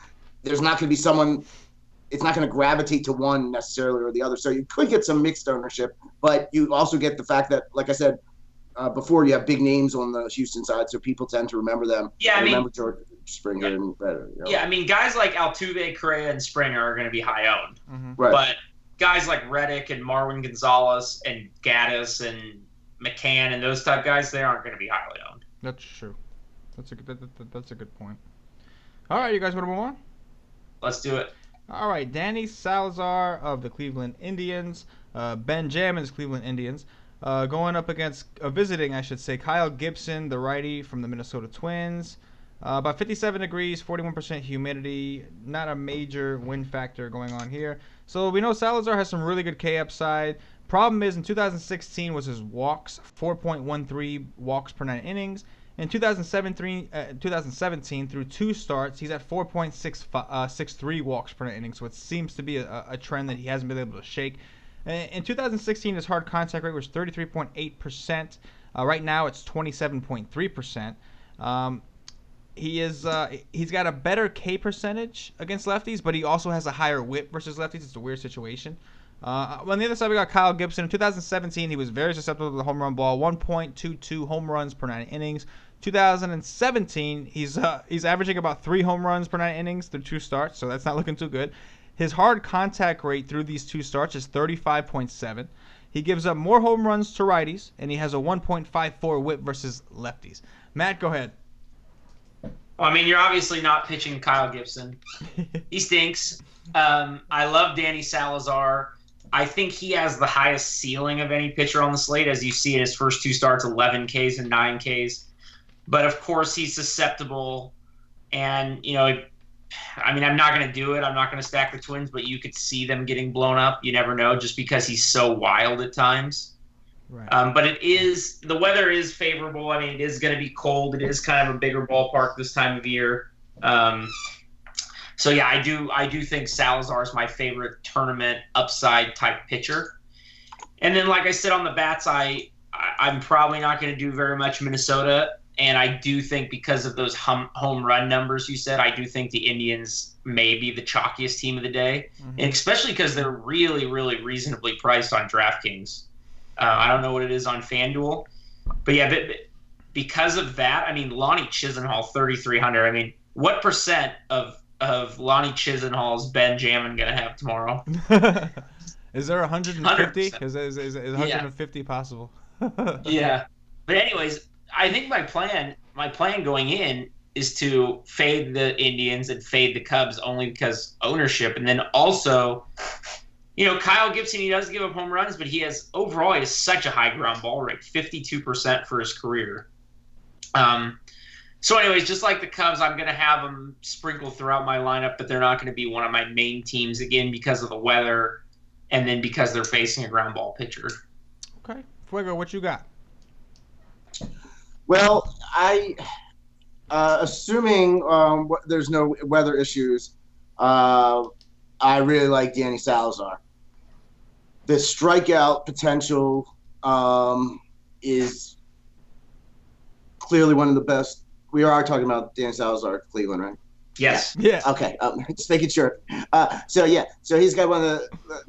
there's not going to be someone – it's not going to gravitate to one necessarily or the other. So you could get some mixed ownership, but you also get the fact that, like I said before, you have big names on the Houston side, so people tend to remember them. Yeah, I mean, remember George Springer and better. You know? Yeah, I mean, guys like Altuve, Correa, and Springer are going to be high owned. Mm-hmm. Right. But guys like Reddick and Marwin Gonzalez and Gaddis and McCann and those type guys, they aren't going to be highly owned. That's true. That's a good point. All right, you guys want to move on? Let's do it. All right, Danny Salazar of the Cleveland Indians, Ben Jamin's Cleveland Indians, going up against, visiting, I should say, Kyle Gibson, the righty from the Minnesota Twins. About 57 degrees, 41% humidity, not a major wind factor going on here. So we know Salazar has some really good K upside. Problem is, in 2016 was his walks, 4.13 walks per 9 innings. In 2017, through 2 starts, he's at 4.63 walks per inning, so it seems to be a trend that he hasn't been able to shake. In 2016, his hard contact rate was 33.8%. Right now, it's 27.3%. He's got a better K percentage against lefties, but he also has a higher whip versus lefties. It's a weird situation. On the other side, we got Kyle Gibson. In 2017, he was very susceptible to the home run ball, 1.22 home runs per 9 innings. 2017, he's averaging about 3 home runs per 9 innings through 2 starts, so that's not looking too good. His hard contact rate through these 2 starts is 35.7. He gives up more home runs to righties, and he has a 1.54 whip versus lefties. Matt, go ahead. Well, I mean, you're obviously not pitching Kyle Gibson. He stinks. I love Danny Salazar. I think he has the highest ceiling of any pitcher on the slate, as you see in his first 2 starts, 11 Ks and 9 Ks. But, of course, he's susceptible. And, you know, I mean, I'm not going to do it. I'm not going to stack the Twins, but you could see them getting blown up. You never know, just because he's so wild at times. Right. But the weather is favorable. I mean, it is going to be cold. It is kind of a bigger ballpark this time of year. So yeah, I do think Salazar is my favorite tournament upside type pitcher. And then, like I said on the bats, I'm probably not going to do very much Minnesota. And I do think because of those home run numbers you said, I do think the Indians may be the chalkiest team of the day, and especially because they're really, really reasonably priced on DraftKings. I don't know what it is on FanDuel, but yeah, because of that, I mean, Lonnie Chisenhall, 3,300. I mean, what percent of Lonnie Chisenhall's Ben Jamin going to have tomorrow? Is there 150? 100%. Is 150 possible? Yeah. But anyways, I think my plan going in is to fade the Indians and fade the Cubs only because ownership. And then also, you know, Kyle Gibson, he does give up home runs, but he has such a high ground ball rate, 52% for his career. So anyways, just like the Cubs, I'm going to have them sprinkled throughout my lineup, but they're not going to be one of my main teams, again, because of the weather and then because they're facing a ground ball pitcher. Okay. Fuego, what you got? Well, assuming there's no weather issues, I really like Danny Salazar. The strikeout potential is clearly one of the best. We are talking about Danny Salazar at Cleveland, right? Yes. Yeah. Okay, just making sure. So he's got one of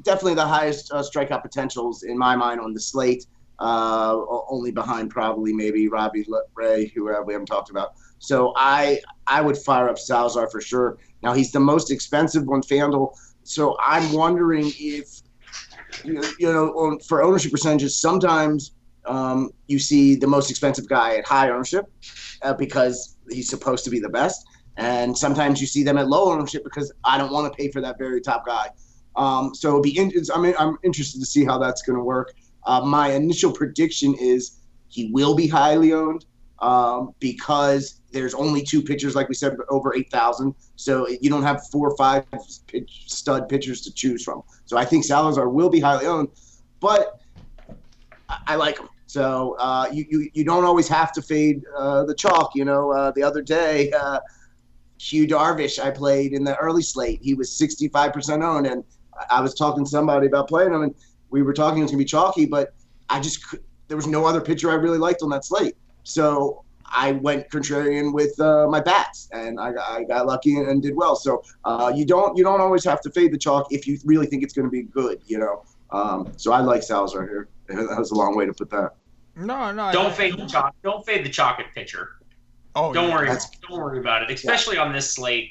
definitely the highest strikeout potentials in my mind on the slate. Only behind probably maybe Robbie Ray, who we haven't talked about. So I would fire up Salazar for sure. Now he's the most expensive on FanDuel, so I'm wondering if for ownership percentages, sometimes you see the most expensive guy at high ownership because he's supposed to be the best. And sometimes you see them at low ownership because I don't want to pay for that very top guy. So I'm interested to see how that's going to work. My initial prediction is he will be highly owned because there's only 2 pitchers, like we said, over 8,000. So you don't have 4 or 5 stud pitchers to choose from. So I think Salazar will be highly owned, but I like him. So you don't always have to fade the chalk. The other day, Hugh Darvish, I played in the early slate. He was 65% owned, and I was talking to somebody about playing him, and we were talking it was going to be chalky, but there was no other pitcher I really liked on that slate. So I went contrarian with my bats, and I got lucky and did well. So you don't always have to fade the chalk if you really think it's going to be good, So I like Salazar here. That was a long way to put that. No. Don't fade the chalk. Don't fade the chalk at pitcher. Oh, don't worry about it, especially on this slate.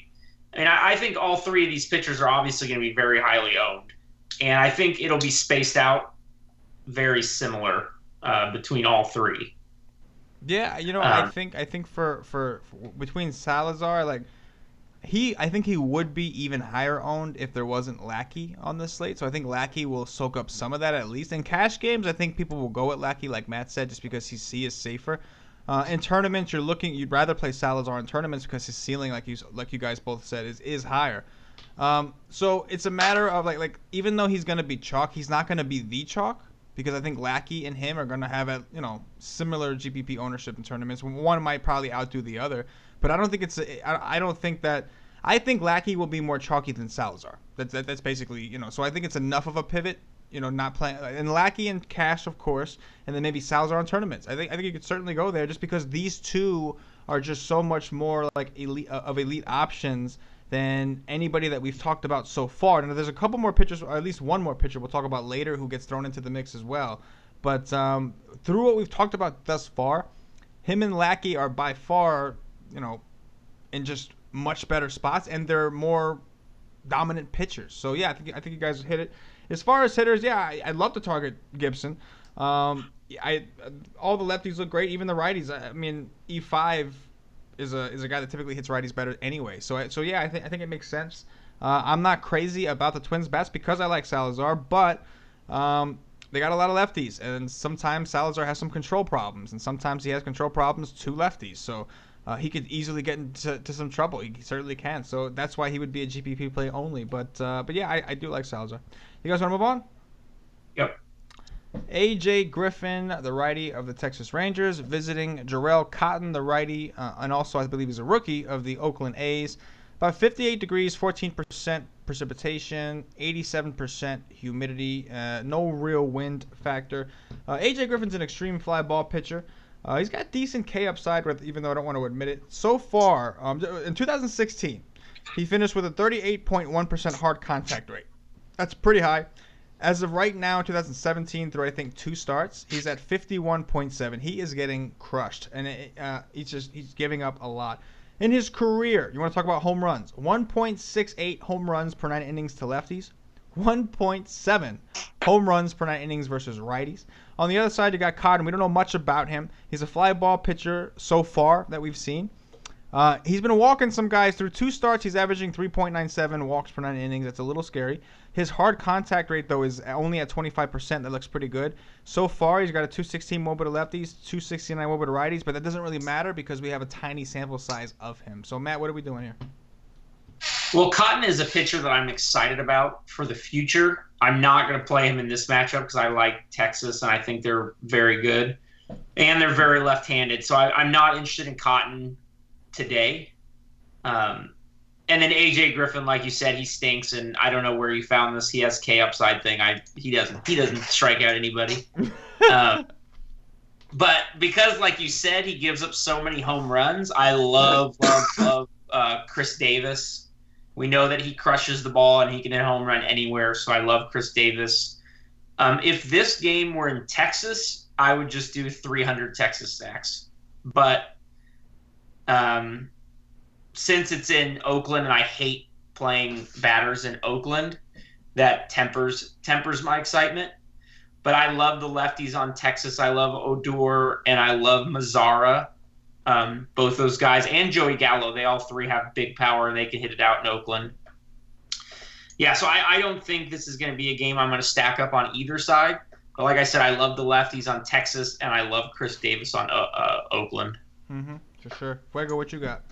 And I think all 3 of these pitchers are obviously going to be very highly owned, and I think it'll be spaced out very similar between all 3. Yeah, I think for between Salazar, like I think he would be even higher owned if there wasn't Lackey on the slate. So I think Lackey will soak up some of that at least. In cash games, I think people will go at Lackey, like Matt said, just because he is safer. In tournaments, you'd rather play Salazar in tournaments because his ceiling, like you guys both said, is higher. So it's a matter of like even though he's gonna be chalk, he's not gonna be the chalk because I think Lackey and him are gonna have similar GPP ownership in tournaments. One might probably outdo the other, but I don't think I think Lackey will be more chalky than Salazar. That's basically So I think it's enough of a pivot. Not playing and Lackey and cash, of course, and then maybe Salazar on tournaments. I think you could certainly go there just because these 2 are just so much more like elite options than anybody that we've talked about so far. And there's a couple more pitchers, or at least one more pitcher we'll talk about later who gets thrown into the mix as well. But through what we've talked about thus far, him and Lackey are by far, in just much better spots, and they're more dominant pitchers. So yeah, I think you guys hit it. As far as hitters, I'd love to target Gibson. All the lefties look great, even the righties. I mean, E5 is a guy that typically hits righties better anyway. So yeah, I think it makes sense. I'm not crazy about the Twins bats because I like Salazar, but they got a lot of lefties, and sometimes Salazar has some control problems, and sometimes he has control problems to lefties. So he could easily get into some trouble. He certainly can. So that's why he would be a GPP play only. But yeah, I do like Salazar. You guys want to move on? Yep. A.J. Griffin, the righty of the Texas Rangers, visiting Jarrell Cotton, the righty, and also I believe he's a rookie of the Oakland A's. About 58 degrees, 14% precipitation, 87% humidity, no real wind factor. A.J. Griffin's an extreme fly ball pitcher. He's got decent K upside, even though I don't want to admit it. So far, in 2016, he finished with a 38.1% hard contact rate. That's pretty high. As of right now, 2017 through I think 2 starts, he's at 51.7. He is getting crushed, and he's giving up a lot. In his career, you want to talk about home runs? 1.68 home runs per 9 innings to lefties. 1.7 home runs per 9 innings versus righties. On the other side, you got Cotton. We don't know much about him. He's a fly ball pitcher so far that we've seen. He's been walking some guys through 2 starts. He's averaging 3.97 walks per 9 innings. That's a little scary. His hard contact rate, though, is only at 25%. That looks pretty good. So far, he's got a 216 WOBA to lefties, 269 WOBA to righties, but that doesn't really matter because we have a tiny sample size of him. So, Matt, what are we doing here? Well, Cotton is a pitcher that I'm excited about for the future. I'm not going to play him in this matchup because I like Texas, and I think they're very good. And they're very left-handed. So I'm not interested in Cotton today. And then A.J. Griffin, like you said, he stinks, and I don't know where you found this. He has K upside thing. He doesn't strike out anybody. But because, like you said, he gives up so many home runs, I love Chris Davis. We know that he crushes the ball and he can hit a home run anywhere, so I love Chris Davis. If this game were in Texas, I would just do 300 Texas stacks. But since it's in Oakland and I hate playing batters in Oakland, that tempers my excitement. But I love the lefties on Texas. I love Odor and I love Mazzara. Both those guys and Joey Gallo, they all three have big power and they can hit it out in Oakland. Yeah, so I don't think this is going to be a game I'm going to stack up on either side. But like I said, I love the lefties on Texas and I love Chris Davis on Oakland. Mm-hmm, for sure. Fuego, what you got?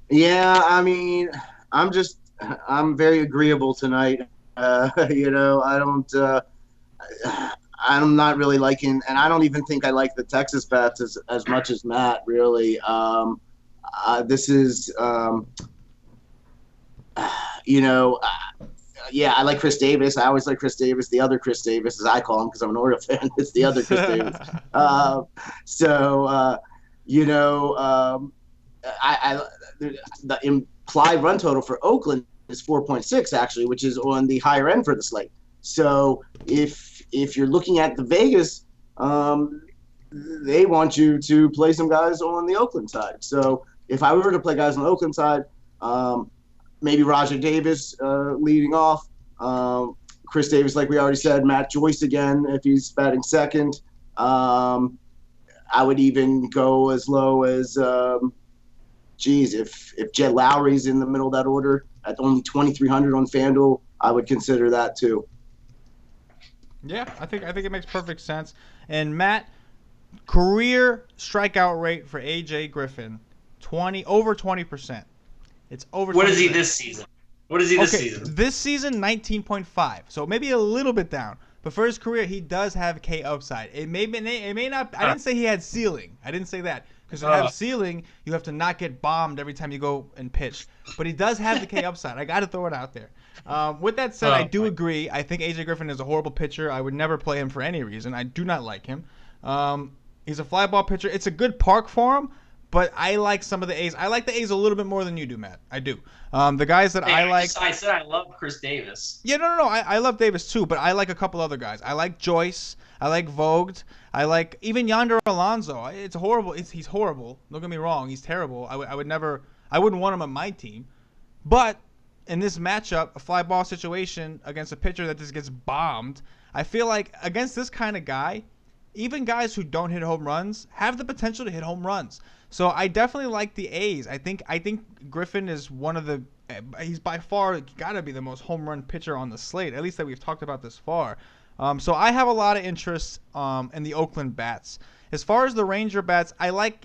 Yeah, I mean, I'm very agreeable tonight. I'm not really liking, and I don't even think I like the Texas bats as much as Matt, really. This is, yeah, I like Chris Davis. I always like Chris Davis. The other Chris Davis, as I call him, because I'm an Oriole fan, it's the other Chris Davis. The implied run total for Oakland is 4.6, actually, which is on the higher end for the slate. So if you're looking at the Vegas, they want you to play some guys on the Oakland side. So if I were to play guys on the Oakland side, maybe Rajai Davis leading off, Chris Davis, like we already said, Matt Joyce again if he's batting second. I would even go as low as if Jed Lowry's in the middle of that order at only 2,300 on FanDuel, I would consider that too. Yeah, I think it makes perfect sense. And Matt, career strikeout rate for AJ Griffin, over 20%. It's over. What 20%. Is he this season? What is he this season? This season, 19.5. So maybe a little bit down. But for his career, he does have K upside. It may not. I didn't say he had ceiling. I didn't say that. Because to have ceiling, you have to not get bombed every time you go and pitch. But he does have the K upside. I got to throw it out there. With that said, I do agree. I think AJ Griffin is a horrible pitcher. I would never play him for any reason. I do not like him. He's a fly ball pitcher. It's a good park for him, but I like some of the A's. I like the A's a little bit more than you do, Matt. I do. The guys that I like. I said I love Chris Davis. Yeah, no. I love Davis too, but I like a couple other guys. I like Joyce. I like Vogt. I like even Yonder Alonso. It's horrible. He's horrible. Don't get me wrong. He's terrible. I wouldn't want him on my team. But in this matchup, a fly ball situation against a pitcher that just gets bombed, I feel like against this kind of guy, even guys who don't hit home runs have the potential to hit home runs. So I definitely like the A's. I think Griffin is he's by far got to be the most home run pitcher on the slate, at least that we've talked about this far. So I have a lot of interest in the Oakland bats. As far as the Ranger bats, I like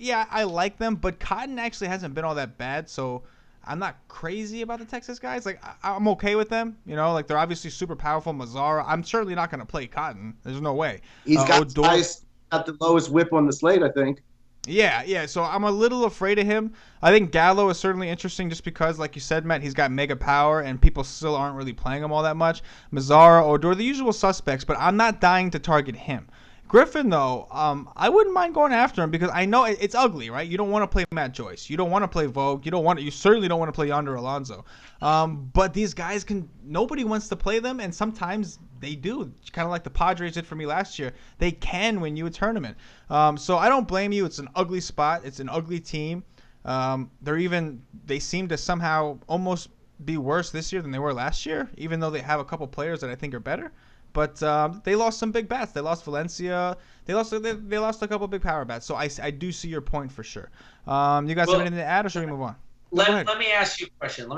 them, but Cotton actually hasn't been all that bad, so I'm not crazy about the Texas guys. Like, I'm okay with them. Like, they're obviously super powerful. Mazzara, I'm certainly not going to play Cotton. There's no way. He's got the lowest whip on the slate, I think. Yeah. So I'm a little afraid of him. I think Gallo is certainly interesting just because, like you said, Matt, he's got mega power and people still aren't really playing him all that much. Mazzara, Odor, the usual suspects, but I'm not dying to target him. Griffin, though, I wouldn't mind going after him because I know it's ugly, right? You don't want to play Matt Joyce. You don't want to play Vogt. You certainly don't want to play Yonder Alonso. But these guys nobody wants to play them, and sometimes they do. Kind of like the Padres did for me last year. They can win you a tournament. So I don't blame you. It's an ugly spot. It's an ugly team. They seem to somehow almost be worse this year than they were last year, even though they have a couple players that I think are better. But they lost some big bats. They lost Valencia. They lost a couple big power bats. So I do see your point for sure. You guys have anything to add, or should we move on? Let me ask you a question.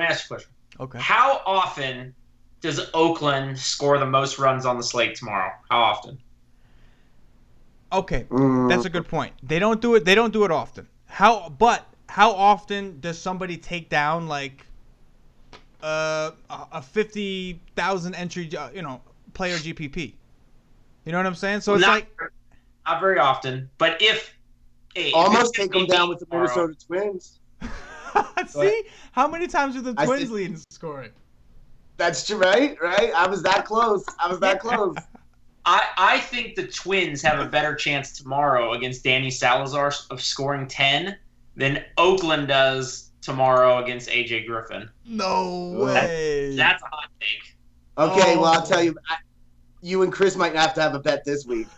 Okay. How often does Oakland score the most runs on the slate tomorrow? How often? Okay, that's a good point. They don't do it often. How often does somebody take down like a 50,000 entry player GPP? You know what I'm saying? So it's not very often. But if almost take them down with the Minnesota Twins. See, how many times do the Twins lead in scoring? That's true, right? I was that close. I think the Twins have a better chance tomorrow against Danny Salazar of scoring 10 than Oakland does tomorrow against AJ Griffin. No Oh. way. That's a hot take. Okay, well, I'll Oh. tell you, you and Chris might have to have a bet this week.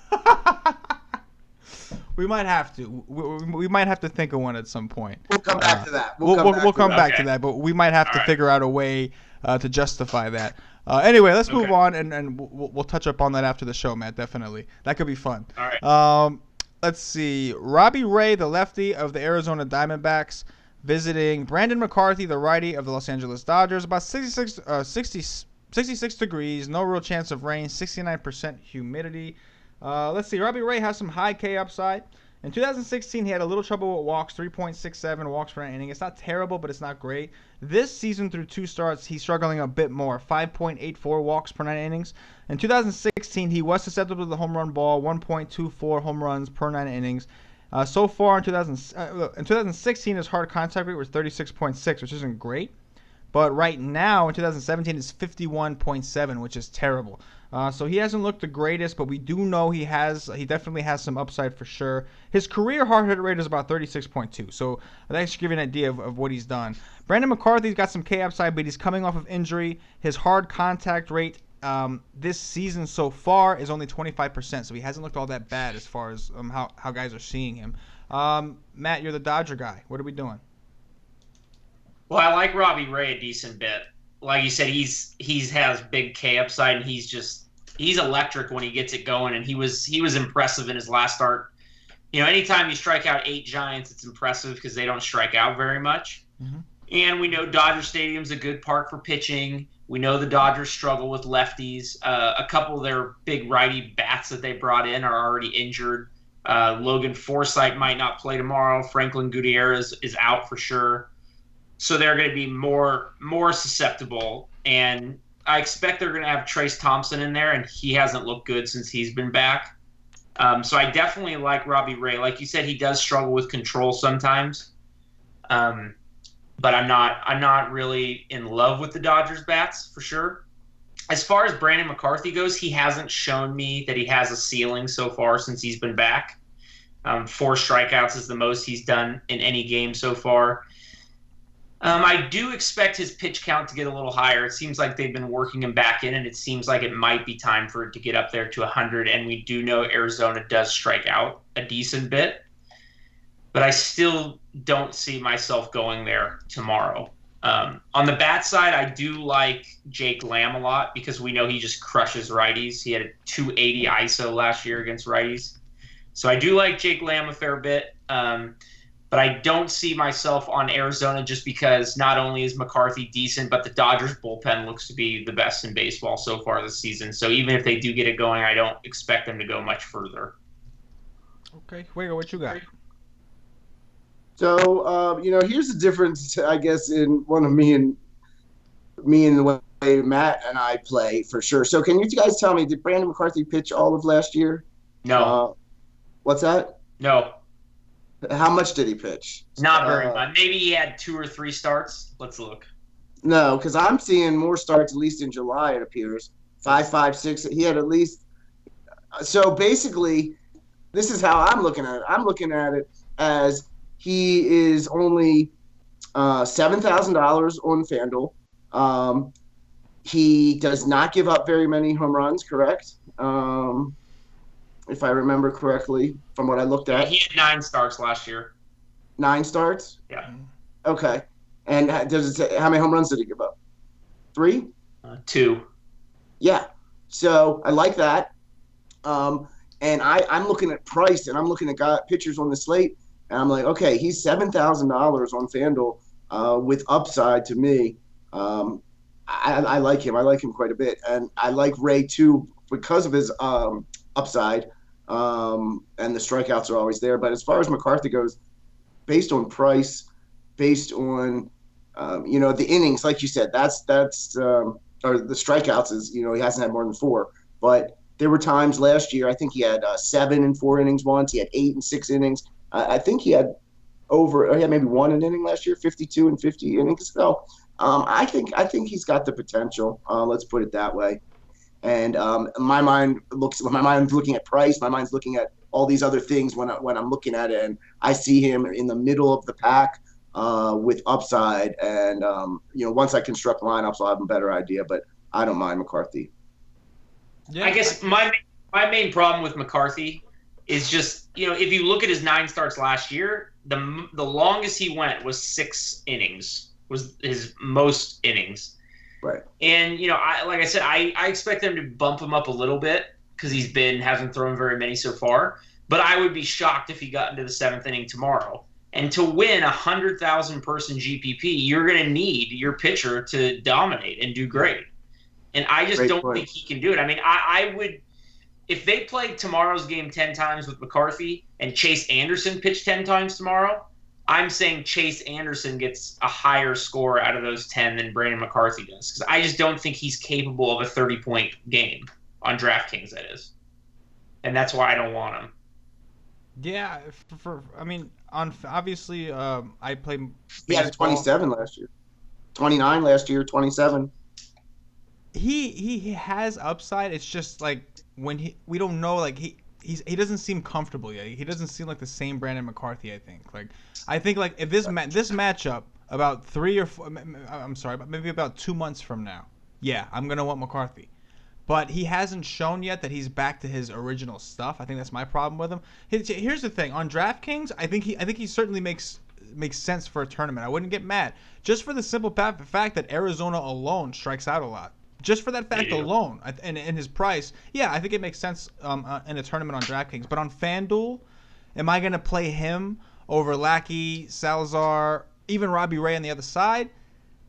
We might have to. We might have to think of one at some point. We'll come back to that. We'll come back to Okay. that, but we might have All to right. figure out a way to justify that. Anyway, let's move Okay. on, and we'll touch up on that after the show, Matt. Definitely, that could be fun. All right. Let's see. Robbie Ray, the lefty of the Arizona Diamondbacks, visiting Brandon McCarthy, the righty of the Los Angeles Dodgers. About 66 degrees, no real chance of rain, 69% humidity. Let's see. Robbie Ray has some high K upside. In 2016, he had a little trouble with walks, 3.67 walks per inning. It's not terrible, but it's not great. This season, through 2 starts, he's struggling a bit more, 5.84 walks per 9 innings. In 2016, he was susceptible to the home run ball, 1.24 home runs per 9 innings. So far in 2016, his hard contact rate was 36.6, which isn't great. But right now, in 2017, it's 51.7, which is terrible. So he hasn't looked the greatest, but we do know he definitely has some upside for sure. His career hard hit rate is about 36.2, so that should give you an idea of what he's done. Brandon McCarthy's got some K upside, but he's coming off of injury. His hard contact rate this season so far is only 25%, so he hasn't looked all that bad as far as how guys are seeing him. Matt, you're the Dodger guy. What are we doing? Well, I like Robbie Ray a decent bit. Like you said, he's has big K upside, and he's electric when he gets it going. And he was impressive in his last start. Anytime you strike out 8 Giants, it's impressive because they don't strike out very much. Mm-hmm. And we know Dodger Stadium's a good park for pitching. We know the Dodgers struggle with lefties. A couple of their big righty bats that they brought in are already injured. Logan Forsythe might not play tomorrow. Franklin Gutierrez is out for sure. So they're going to be more susceptible, and I expect they're going to have Trace Thompson in there, and he hasn't looked good since he's been back. So I definitely like Robbie Ray. Like you said, he does struggle with control sometimes, but I'm not really in love with the Dodgers bats for sure. As far as Brandon McCarthy goes, he hasn't shown me that he has a ceiling so far since he's been back. 4 strikeouts is the most he's done in any game so far. I do expect his pitch count to get a little higher. It seems like they've been working him back in, and it seems like it might be time for it to get up there to 100. And we do know Arizona does strike out a decent bit, but I still don't see myself going there tomorrow. On the bat side, I do like Jake Lamb a lot because we know he just crushes righties. He had a 280 ISO last year against righties. So I do like Jake Lamb a fair bit. But I don't see myself on Arizona just because not only is McCarthy decent, but the Dodgers bullpen looks to be the best in baseball so far this season. So even if they do get it going, I don't expect them to go much further. Okay, Fuego, what you got? So, here's the difference, I guess, in one of me and the way Matt and I play for sure. So can you guys tell me, did Brandon McCarthy pitch all of last year? No. What's that? No. How much did he pitch? Not very much. Maybe he had 2 or 3 starts. Let's look. No, because I'm seeing more starts, at least in July, it appears. 5, 5, 6. He had at least. So basically, this is how I'm looking at it. I'm looking at it as he is only $7,000 on FanDuel. He does not give up very many home runs, correct? If I remember correctly from what I looked at. He had 9 starts last year. 9 starts? Yeah. Okay. And does it say how many home runs did he give up? 3? 2. Yeah. So I like that. And I'm looking at price, and I'm looking at pitchers on the slate, and I'm like, okay, he's $7,000 on FanDuel with upside to me. I like him. I like him quite a bit. And I like Ray, too, because of his upside, and the strikeouts are always there. But as far as McCarthy goes, based on price, based on the innings, like you said, that's or the strikeouts is he hasn't had more than 4. But there were times last year, I think he had 7 and 4 innings once. He had 8 and 6 innings. I think he had maybe 1 an inning last year, 52 and 50 innings. So I think he's got the potential. Let's put it that way. And my mind's looking at price. My mind's looking at all these other things when I'm looking at it, and I see him in the middle of the pack with upside. And once I construct lineups, I'll have a better idea. But I don't mind McCarthy. Yeah, I guess my main problem with McCarthy is just, if you look at his 9 starts last year, the longest he went was 6 innings, was his most innings. Right. And, I expect them to bump him up a little bit because hasn't thrown very many so far. But I would be shocked if he got into the 7th inning tomorrow. And to win 100,000 person GPP, you're going to need your pitcher to dominate and do great. And I just don't think he can do it. I mean, I would, if they played tomorrow's game 10 times with McCarthy and Chase Anderson pitched 10 times tomorrow, I'm saying Chase Anderson gets a higher score out of those 10 than Brandon McCarthy does. Because I just don't think he's capable of a 30-point game on DraftKings, that is. And that's why I don't want him. Yeah, obviously, I played. He had 27 last year, 29 last year, 27. He has upside. It's just like when we don't know, like he doesn't seem comfortable yet. He doesn't seem like the same Brandon McCarthy. I think like if this matchup about 3 or 4, but maybe about 2 months from now, yeah, I'm gonna want McCarthy. But he hasn't shown yet that he's back to his original stuff. I think that's my problem with him. Here's the thing: on DraftKings, I think he certainly makes sense for a tournament. I wouldn't get mad just for the simple fact that Arizona alone strikes out a lot. Just for that fact alone, and his price, yeah, I think it makes sense in a tournament on DraftKings. But on FanDuel, am I going to play him over Lackey, Salazar, even Robbie Ray on the other side?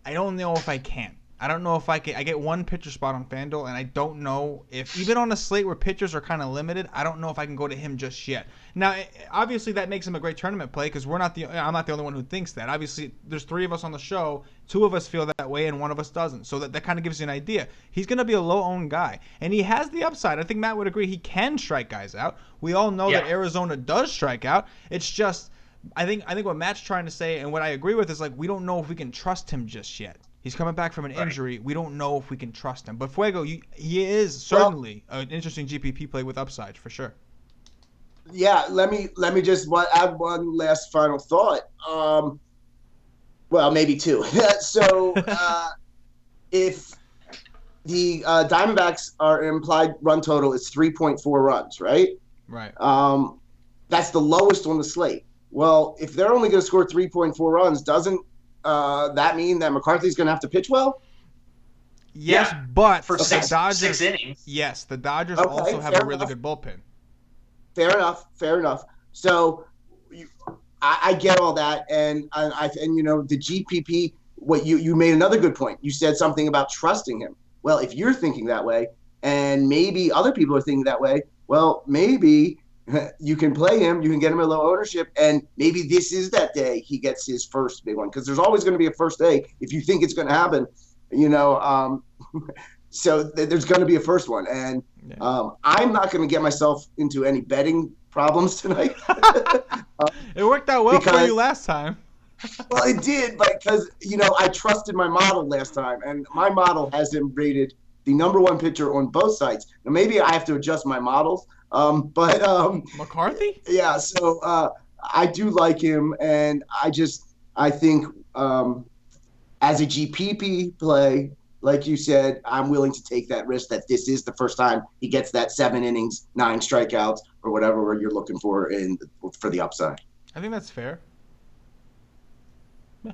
I don't know if I can. I don't know if I can. I get one pitcher spot on FanDuel, and I don't know if, even on a slate where pitchers are kind of limited, I don't know if I can go to him just yet. Now, obviously, that makes him a great tournament play because I'm not the only one who thinks that. Obviously, there's 3 of us on the show. 2 of us feel that way, and 1 of us doesn't. So that kind of gives you an idea. He's going to be a low-owned guy, and he has the upside. I think Matt would agree. He can strike guys out. We all know that Arizona does strike out. It's just, I think what Matt's trying to say, and what I agree with, is like we don't know if we can trust him just yet. He's coming back from an injury. We don't know if we can trust him. But Fuego, he is certainly an interesting GPP play with upside for sure. Yeah, let me just add one last final thought. Well, maybe 2. So if the Diamondbacks are implied run total is 3.4 runs, right? Right. That's the lowest on the slate. Well, if they're only going to score 3.4 runs, doesn't that mean that McCarthy's going to have to pitch well? Yes, but for the Dodgers, 6 innings. Yes, the Dodgers also have a really good bullpen. Fair enough. So I get all that, and the GPP. What you made another good point. You said something about trusting him. Well, if you're thinking that way, and maybe other people are thinking that way, well, maybe you can play him. You can get him a low ownership, and maybe this is that day he gets his first big one. Because there's always going to be a first day if you think it's going to happen. So there's going to be a first one, and I'm not going to get myself into any betting problems tonight. It worked out well for you last time. Well, it did, because I trusted my model last time, and my model has him rated the number 1 pitcher on both sides. Now maybe I have to adjust my models, but McCarthy? Yeah, so I do like him, and I think as a GPP play, like you said, I'm willing to take that risk that this is the first time he gets that 7 innings, 9 strikeouts, or whatever you're looking for for the upside. I think that's fair. Yeah,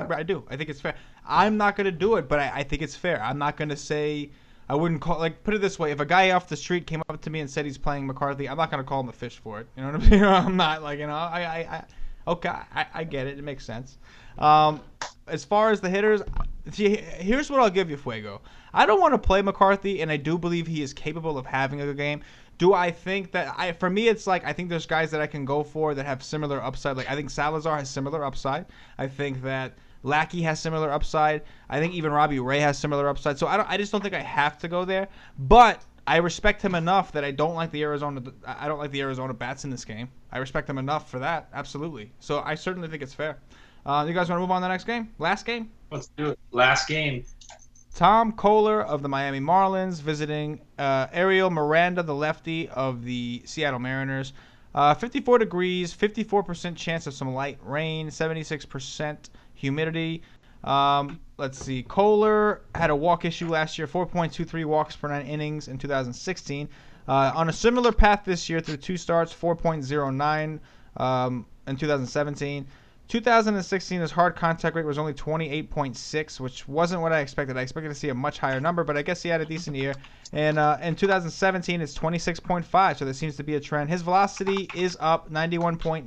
I do. I think it's fair. I'm not going to do it, but I think it's fair. I'm not going to say I wouldn't call, put it this way. If a guy off the street came up to me and said he's playing McCarthy, I'm not going to call him a fish for it. You know what I mean? I'm not okay, I get it. It makes sense. As far as the hitters, here's what I'll give you, Fuego. I don't want to play McCarthy, and I do believe he is capable of having a good game. Do I think that for me, it's like I think there's guys that I can go for that have similar upside. Like I think Salazar has similar upside. I think that Lackey has similar upside. I think even Robbie Ray has similar upside. So I just don't think I have to go there. But I respect him enough that I don't like the Arizona bats in this game. I respect him enough for that. Absolutely. So I certainly think it's fair. You guys want to move on to the next game? Last game? Let's do it. Last game. Tom Kohler of the Miami Marlins visiting Ariel Miranda, the lefty of the Seattle Mariners. 54 degrees, 54% chance of some light rain, 76% humidity. Let's see. Kohler had a walk issue last year, 4.23 walks per 9 innings in 2016. On a similar path this year through 2 starts, 4.09 in 2017. 2016, his hard contact rate was only 28.6, which wasn't what I expected. I expected to see a much higher number, but I guess he had a decent year. And in 2017, it's 26.5, so there seems to be a trend. His velocity is up 91.9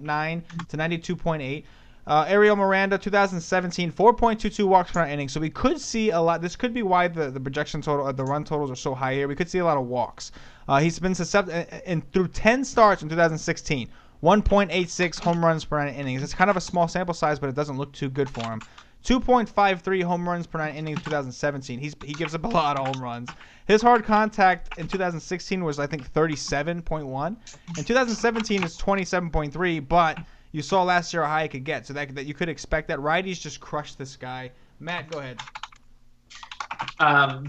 to 92.8. Ariel Miranda, 2017, 4.22 walks per inning. So we could see a lot. This could be why the projection total, the run totals are so high here. We could see a lot of walks. He's been susceptible, and through 10 starts in 2016, 1.86 home runs per 9 innings. It's kind of a small sample size, but it doesn't look too good for him. 2.53 home runs per 9 innings in 2017. He gives up a lot of home runs. His hard contact in 2016 was, I think, 37.1. In 2017, it's 27.3, but you saw last year how high it could get, so that you could expect that. Righties just crushed this guy. Matt, go ahead.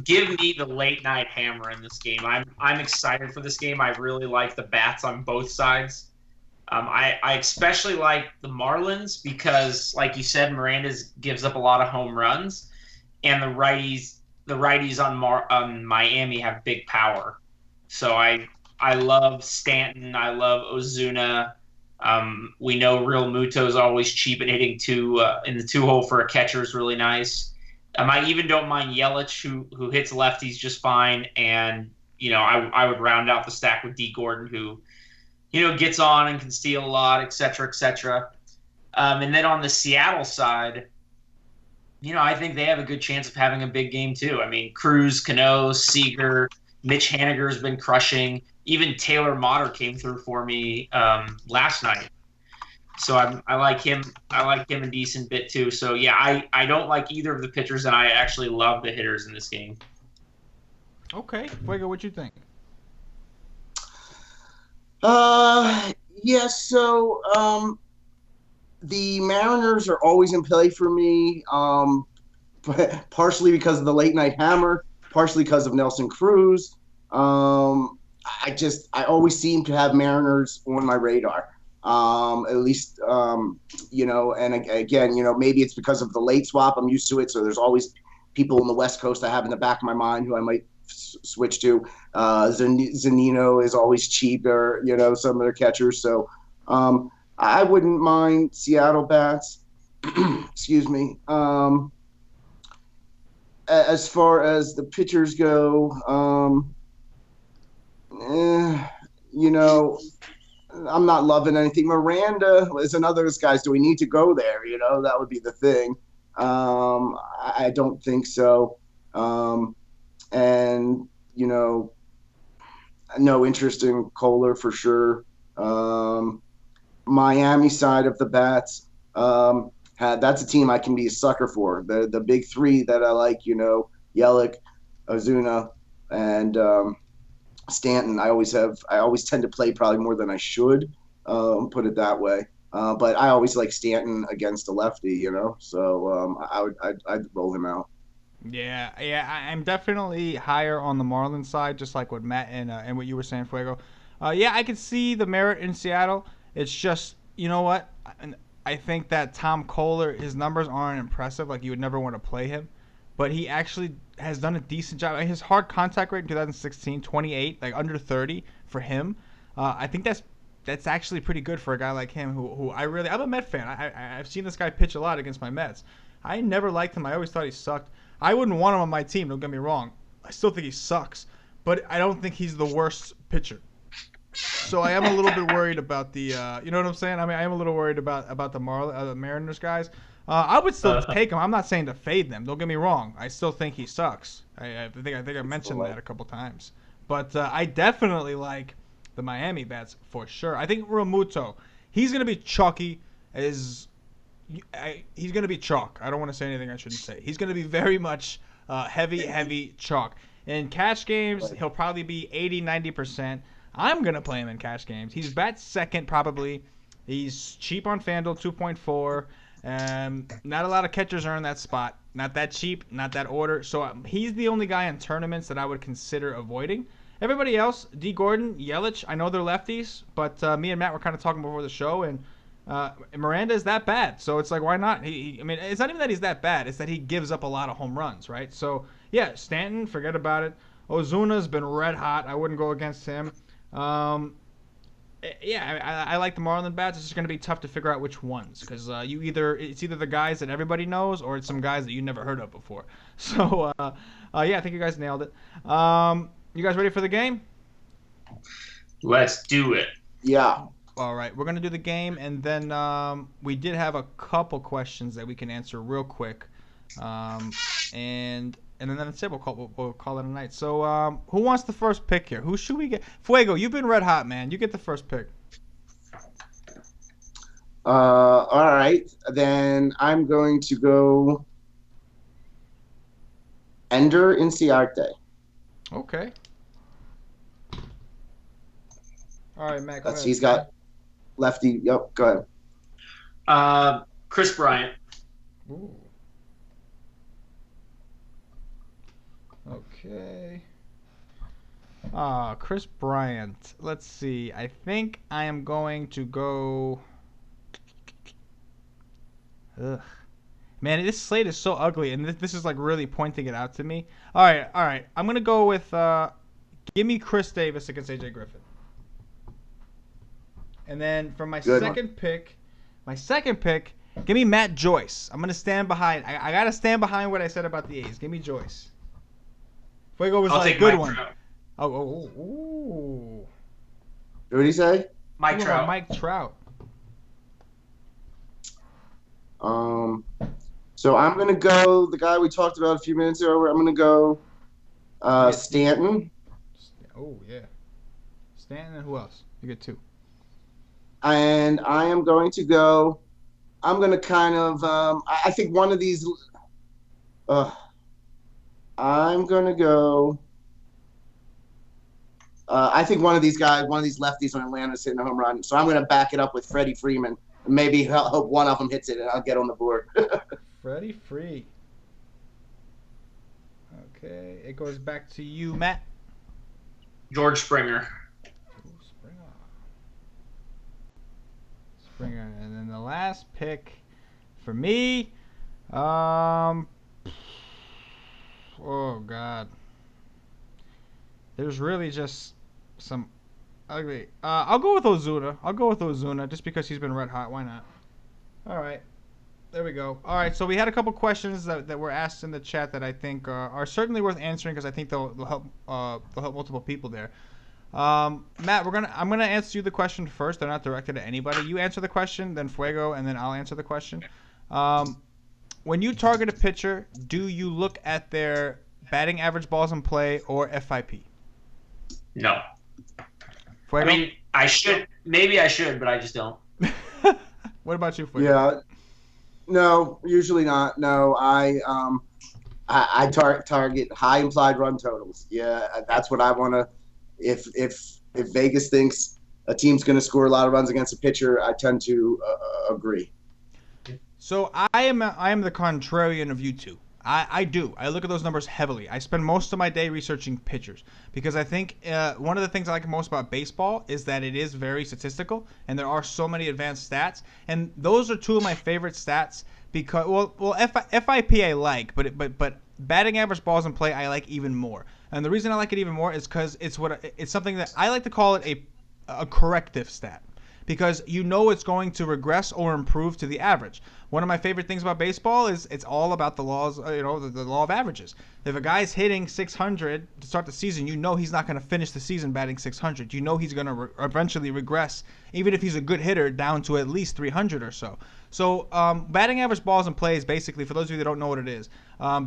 Give me the late night hammer in this game. I'm excited for this game. I really like the bats on both sides. I especially like the Marlins because, like you said, Miranda gives up a lot of home runs, and the righties on Miami have big power. So I love Stanton. I love Ozuna. We know Real Muto is always cheap at hitting in the 2-hole for a catcher is really nice. I even don't mind Yelich, who hits lefties just fine, and I would round out the stack with D. Gordon, who gets on and can steal a lot, et cetera, et cetera. And then on the Seattle side, I think they have a good chance of having a big game too. I mean, Cruz, Cano, Seager, Mitch Haniger's been crushing. Even Taylor Motter came through for me last night. So I like him. I like him a decent bit too. So, yeah, I don't like either of the pitchers, and I actually love the hitters in this game. Okay. Fuego, what you think? Yeah, so the Mariners are always in play for me, partially because of the late night hammer, partially because of Nelson Cruz. I always seem to have Mariners on my radar. At least, and again, maybe it's because of the late swap. I'm used to it, so there's always people in the West Coast I have in the back of my mind who I might switch to. Zunino is always cheaper, some of their catchers. So I wouldn't mind Seattle bats. Excuse me. As far as the pitchers go, I'm not loving anything. Miranda is another of those guys. Do we need to go there? That would be the thing. I don't think so. And, no interest in Kohler for sure. Miami side of the bats, that's a team I can be a sucker for. The big three that I like, Yelich, Ozuna, and Stanton. I always tend to play probably more than I should, put it that way. But I always like Stanton against a lefty, So I'd roll him out. Yeah, I'm definitely higher on the Marlins side, just like what Matt and what you were saying, Fuego. Yeah, I could see the merit in Seattle. It's just, you know what? I think that Tom Kohler, his numbers aren't impressive. Like, you would never want to play him. But he actually has done a decent job. His hard contact rate in 2016, 28, like under 30 for him. I think that's actually pretty good for a guy like him who I'm a Met fan. I've seen this guy pitch a lot against my Mets. I never liked him. I always thought he sucked. I wouldn't want him on my team, don't get me wrong. I still think he sucks. But I don't think he's the worst pitcher. So I am a little bit worried about the, you know what I'm saying? I mean, I am a little worried about the Mariners guys. I would still take him. I'm not saying to fade them. Don't get me wrong. I still think he sucks. I think I mentioned that a couple times. But I definitely like the Miami bats for sure. I think Realmuto, he's going to be chalky. He's going to be chalk. I don't want to say anything I shouldn't say. He's going to be very much heavy chalk. In cash games, he'll probably be 80-90%. I'm going to play him in cash games. He's bat second probably. He's cheap on FanDuel, 2.4. Not a lot of catchers are in that spot. Not that cheap, not that order. So he's the only guy in tournaments that I would consider avoiding. Everybody else, D. Gordon, Yelich, I know they're lefties, but me and Matt were kind of talking before the show, and Miranda is that bad. So it's like, why not? I mean, it's not even that he's that bad. It's that he gives up a lot of home runs, right? So, yeah, Stanton, forget about it. Ozuna's been red hot. I wouldn't go against him. Yeah, I like the Marlins bats. It's just going to be tough to figure out which ones because it's either the guys that everybody knows or it's some guys that you never heard of before. So, yeah, I think you guys nailed it. You guys ready for the game? Let's do it. Yeah. All right, we're going to do the game, and then we did have a couple questions that we can answer real quick. And then that's it. We'll call it a night. So, who wants the first pick here? Who should we get? Fuego, you've been red hot, man. You get the first pick. All right. Then I'm going to go Ender Inciarte. Okay. All right, Matt. Go ahead. He's got lefty. Yep. Go ahead. Chris Bryant. Ooh. Okay. Chris Bryant. Let's see. I think I am going to go. Ugh. Man, this slate is so ugly, and this is like really pointing it out to me. All right. I'm gonna go with. Give me Chris Davis against AJ Griffin. And then for my second pick, give me Matt Joyce. I'm gonna stand behind. I gotta stand behind what I said about the A's. Give me Joyce. Fuego was like good one. Oh. What did he say? Mike Trout. Mike Trout. So I'm gonna go the guy we talked about a few minutes ago. I'm gonna go Stanton. Oh yeah. Stanton and who else? You get two. And I am going to go. I'm going to kind of. I think one of these. I'm going to go. I think one of these guys, one of these lefties on Atlanta's hitting a home run. So I'm going to back it up with Freddie Freeman. Maybe hope one of them hits it, and I'll get on the board. Freddie Free. Okay, it goes back to you, Matt. George Springer. Springer. And then the last pick for me, oh God, there's really just some ugly. I'll go with Ozuna just because he's been red hot. Why not? All right, there we go. All right, so we had a couple questions that were asked in the chat that I think are certainly worth answering because I think they'll help multiple people there. Matt, I'm gonna answer you the question first. They're not directed at anybody. You answer the question, then Fuego, and then I'll answer the question. When you target a pitcher, do you look at their batting average, balls in play, or FIP? No. Fuego? I mean, I should. Maybe I should, but I just don't. What about you, Fuego? Yeah. No, usually not. No, I target high implied run totals. Yeah, that's what I want to. If Vegas thinks a team's going to score a lot of runs against a pitcher, I tend to agree. So I am the contrarian of you two. I do. I look at those numbers heavily. I spend most of my day researching pitchers because I think one of the things I like most about baseball is that it is very statistical and there are so many advanced stats. And those are two of my favorite stats because FIP I like, but batting average, balls in play I like even more. And the reason I like it even more is because it's something that I like to call it a corrective stat because you know it's going to regress or improve to the average. One of my favorite things about baseball is it's all about the laws, the law of averages. If a guy's hitting 600 to start the season, you know he's not going to finish the season batting 600. You know he's going to eventually regress, even if he's a good hitter, down to at least 300 or so. So batting average, balls in play is basically, for those of you that don't know what it is,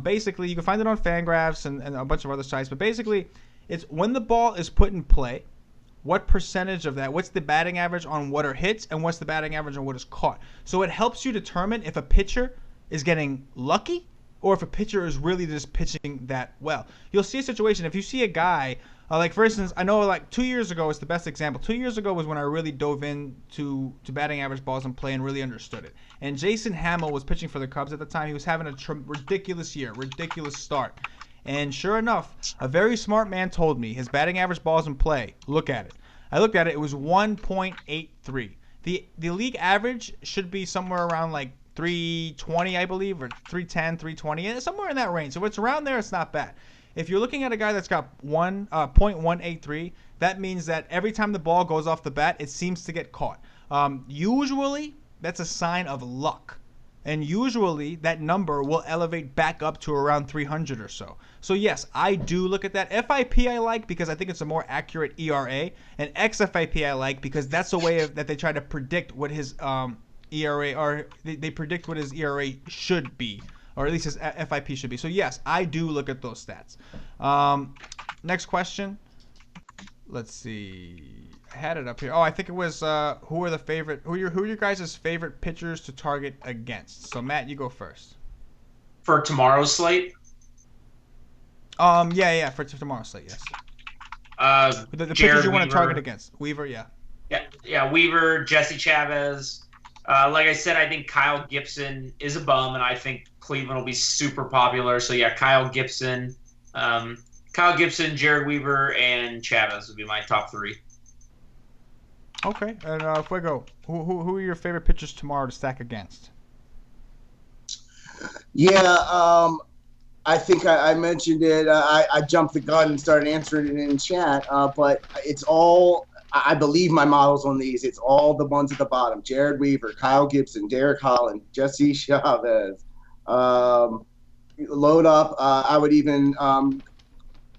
basically you can find it on Fangraphs and a bunch of other sites, but basically it's when the ball is put in play, what percentage of that, what's the batting average on what are hits and what's the batting average on what is caught. So it helps you determine if a pitcher is getting lucky or if a pitcher is really just pitching that well. You'll see a situation, if you see a guy Like for instance, I know like 2 years ago is the best example. 2 years ago was when I really dove into batting average, balls in play, and really understood it. And Jason Hamill was pitching for the Cubs at the time. He was having a ridiculous year, ridiculous start. And sure enough, a very smart man told me his batting average, balls in play. Look at it. I looked at it. It was 1.83. The league average should be somewhere around like 320, I believe, or 310, 320, somewhere in that range. So if it's around there, it's not bad. If you're looking at a guy that's got 0.183, that means that every time the ball goes off the bat, it seems to get caught. Usually, that's a sign of luck. And usually, that number will elevate back up to around 300 or so. So yes, I do look at that. FIP I like because I think it's a more accurate ERA. And XFIP I like because that's a way that they try to predict what his ERA, or they predict what his ERA should be, or at least his FIP should be. So yes, I do look at those stats. Next question. Let's see. I had it up here. Oh, I think it was who are your guys' favorite pitchers to target against? So Matt, you go first. For tomorrow's slate? Yeah, for tomorrow's slate, yes. The pitchers you want to target against. Weaver, yeah. Yeah, Weaver, Jesse Chavez. Like I said, I think Kyle Gibson is a bum, and I think Cleveland will be super popular. So yeah, Kyle Gibson, Jared Weaver, and Chavez would be my top three. Okay, and Fuego, who are your favorite pitchers tomorrow to stack against? Yeah, I think I mentioned it. I jumped the gun and started answering it in chat, but it's all. I believe my models on these. It's all the ones at the bottom: Jared Weaver, Kyle Gibson, Derek Holland, Jesse Chavez. Load up. I would even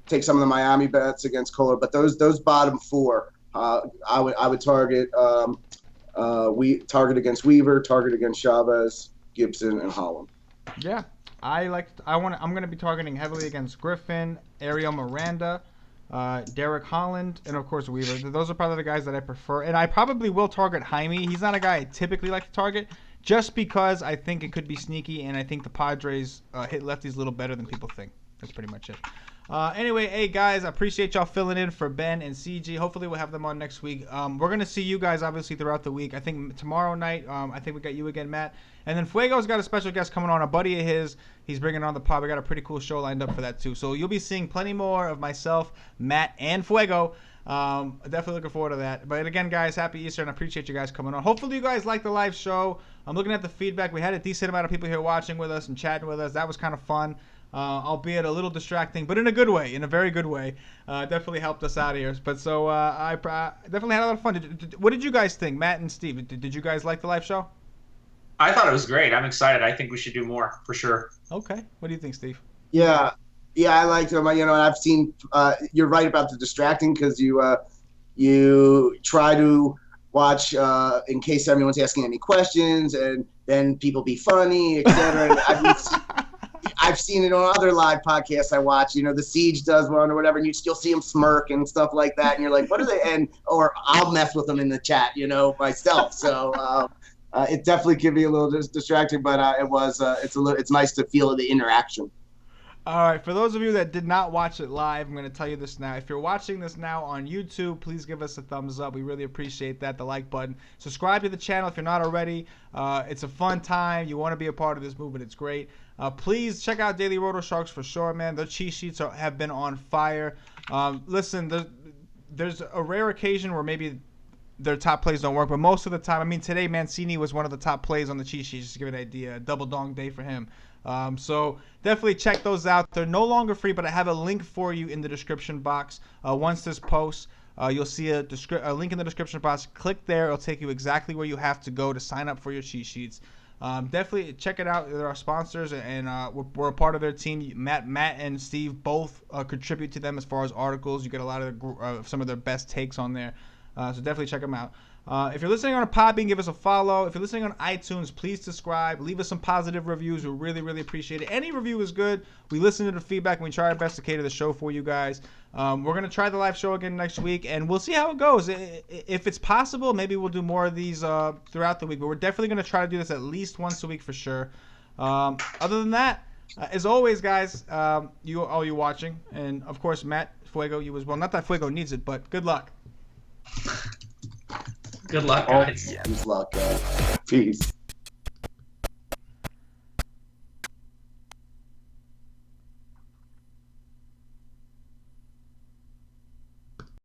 take some of the Miami bets against Kohler, but those bottom four, I would target. We target against Weaver, target against Chavez, Gibson, and Holland. Yeah, I'm going to be targeting heavily against Griffin, Ariel Miranda, Derek Holland, and of course Weaver. Those are probably the guys that I prefer, and I probably will target Jaime. He's not a guy I typically like to target, just because I think it could be sneaky, and I think the Padres hit lefties a little better than people think. That's pretty much it. Anyway, hey guys, I appreciate y'all filling in for Ben and CG. Hopefully we'll have them on next week. We're going to see you guys obviously throughout the week. I think tomorrow night, I think we got you again, Matt. And then Fuego's got a special guest coming on, a buddy of his. He's bringing on the pod. We got a pretty cool show lined up for that too. So you'll be seeing plenty more of myself, Matt, and Fuego. Definitely looking forward to that. But again, guys, happy Easter, and I appreciate you guys coming on. Hopefully you guys like the live show. I'm looking at the feedback. We had a decent amount of people here watching with us and chatting with us. That was kind of fun. Albeit a little distracting, but in a good way, in a very good way. Definitely helped us out here. But so I definitely had a lot of fun. What did you guys think, Matt and Steve? Did you guys like the live show? I thought it was great. I'm excited. I think we should do more for sure. Okay. What do you think, Steve? Yeah, I liked them. And I've seen. You're right about the distracting because you try to watch in case everyone's asking any questions, and then people be funny, etc. I've seen it on other live podcasts I watch. The Siege does one or whatever, and you still see them smirk and stuff like that, and you're like, "What are they?" Or I'll mess with them in the chat, myself. So it definitely can be a little distracting, but it's nice to feel the interaction. All right, for those of you that did not watch it live, I'm going to tell you this now. If you're watching this now on YouTube, please give us a thumbs up. We really appreciate that, the like button. Subscribe to the channel if you're not already. It's a fun time. You want to be a part of this movement. It's great. Please check out Daily Roto Sharks for sure, man. Their cheat sheets have been on fire. Listen, there's a rare occasion where maybe their top plays don't work, but most of the time, today Mancini was one of the top plays on the cheat sheets, just to give you an idea. A double dong day for him. So definitely check those out. They're no longer free, but I have a link for you in the description box. Once this posts, you'll see a link in the description box. Click there. It'll take you exactly where you have to go to sign up for your cheat sheets. Definitely check it out. They're our sponsors, and we're a part of their team. Matt and Steve both contribute to them as far as articles. You get a lot of some of their best takes on there. So definitely check them out. If you're listening on a Podbean, give us a follow. If you're listening on iTunes, please subscribe. Leave us some positive reviews. We really, really appreciate it. Any review is good. We listen to the feedback, and we try our best to cater the show for you guys. We're going to try the live show again next week, and we'll see how it goes. If it's possible, maybe we'll do more of these throughout the week, but we're definitely going to try to do this at least once a week for sure. Other than that, as always, guys, all you watching, and of course, Matt, Fuego, you as well. Not that Fuego needs it, but good luck. Good luck, guys. Good luck, guys. Peace.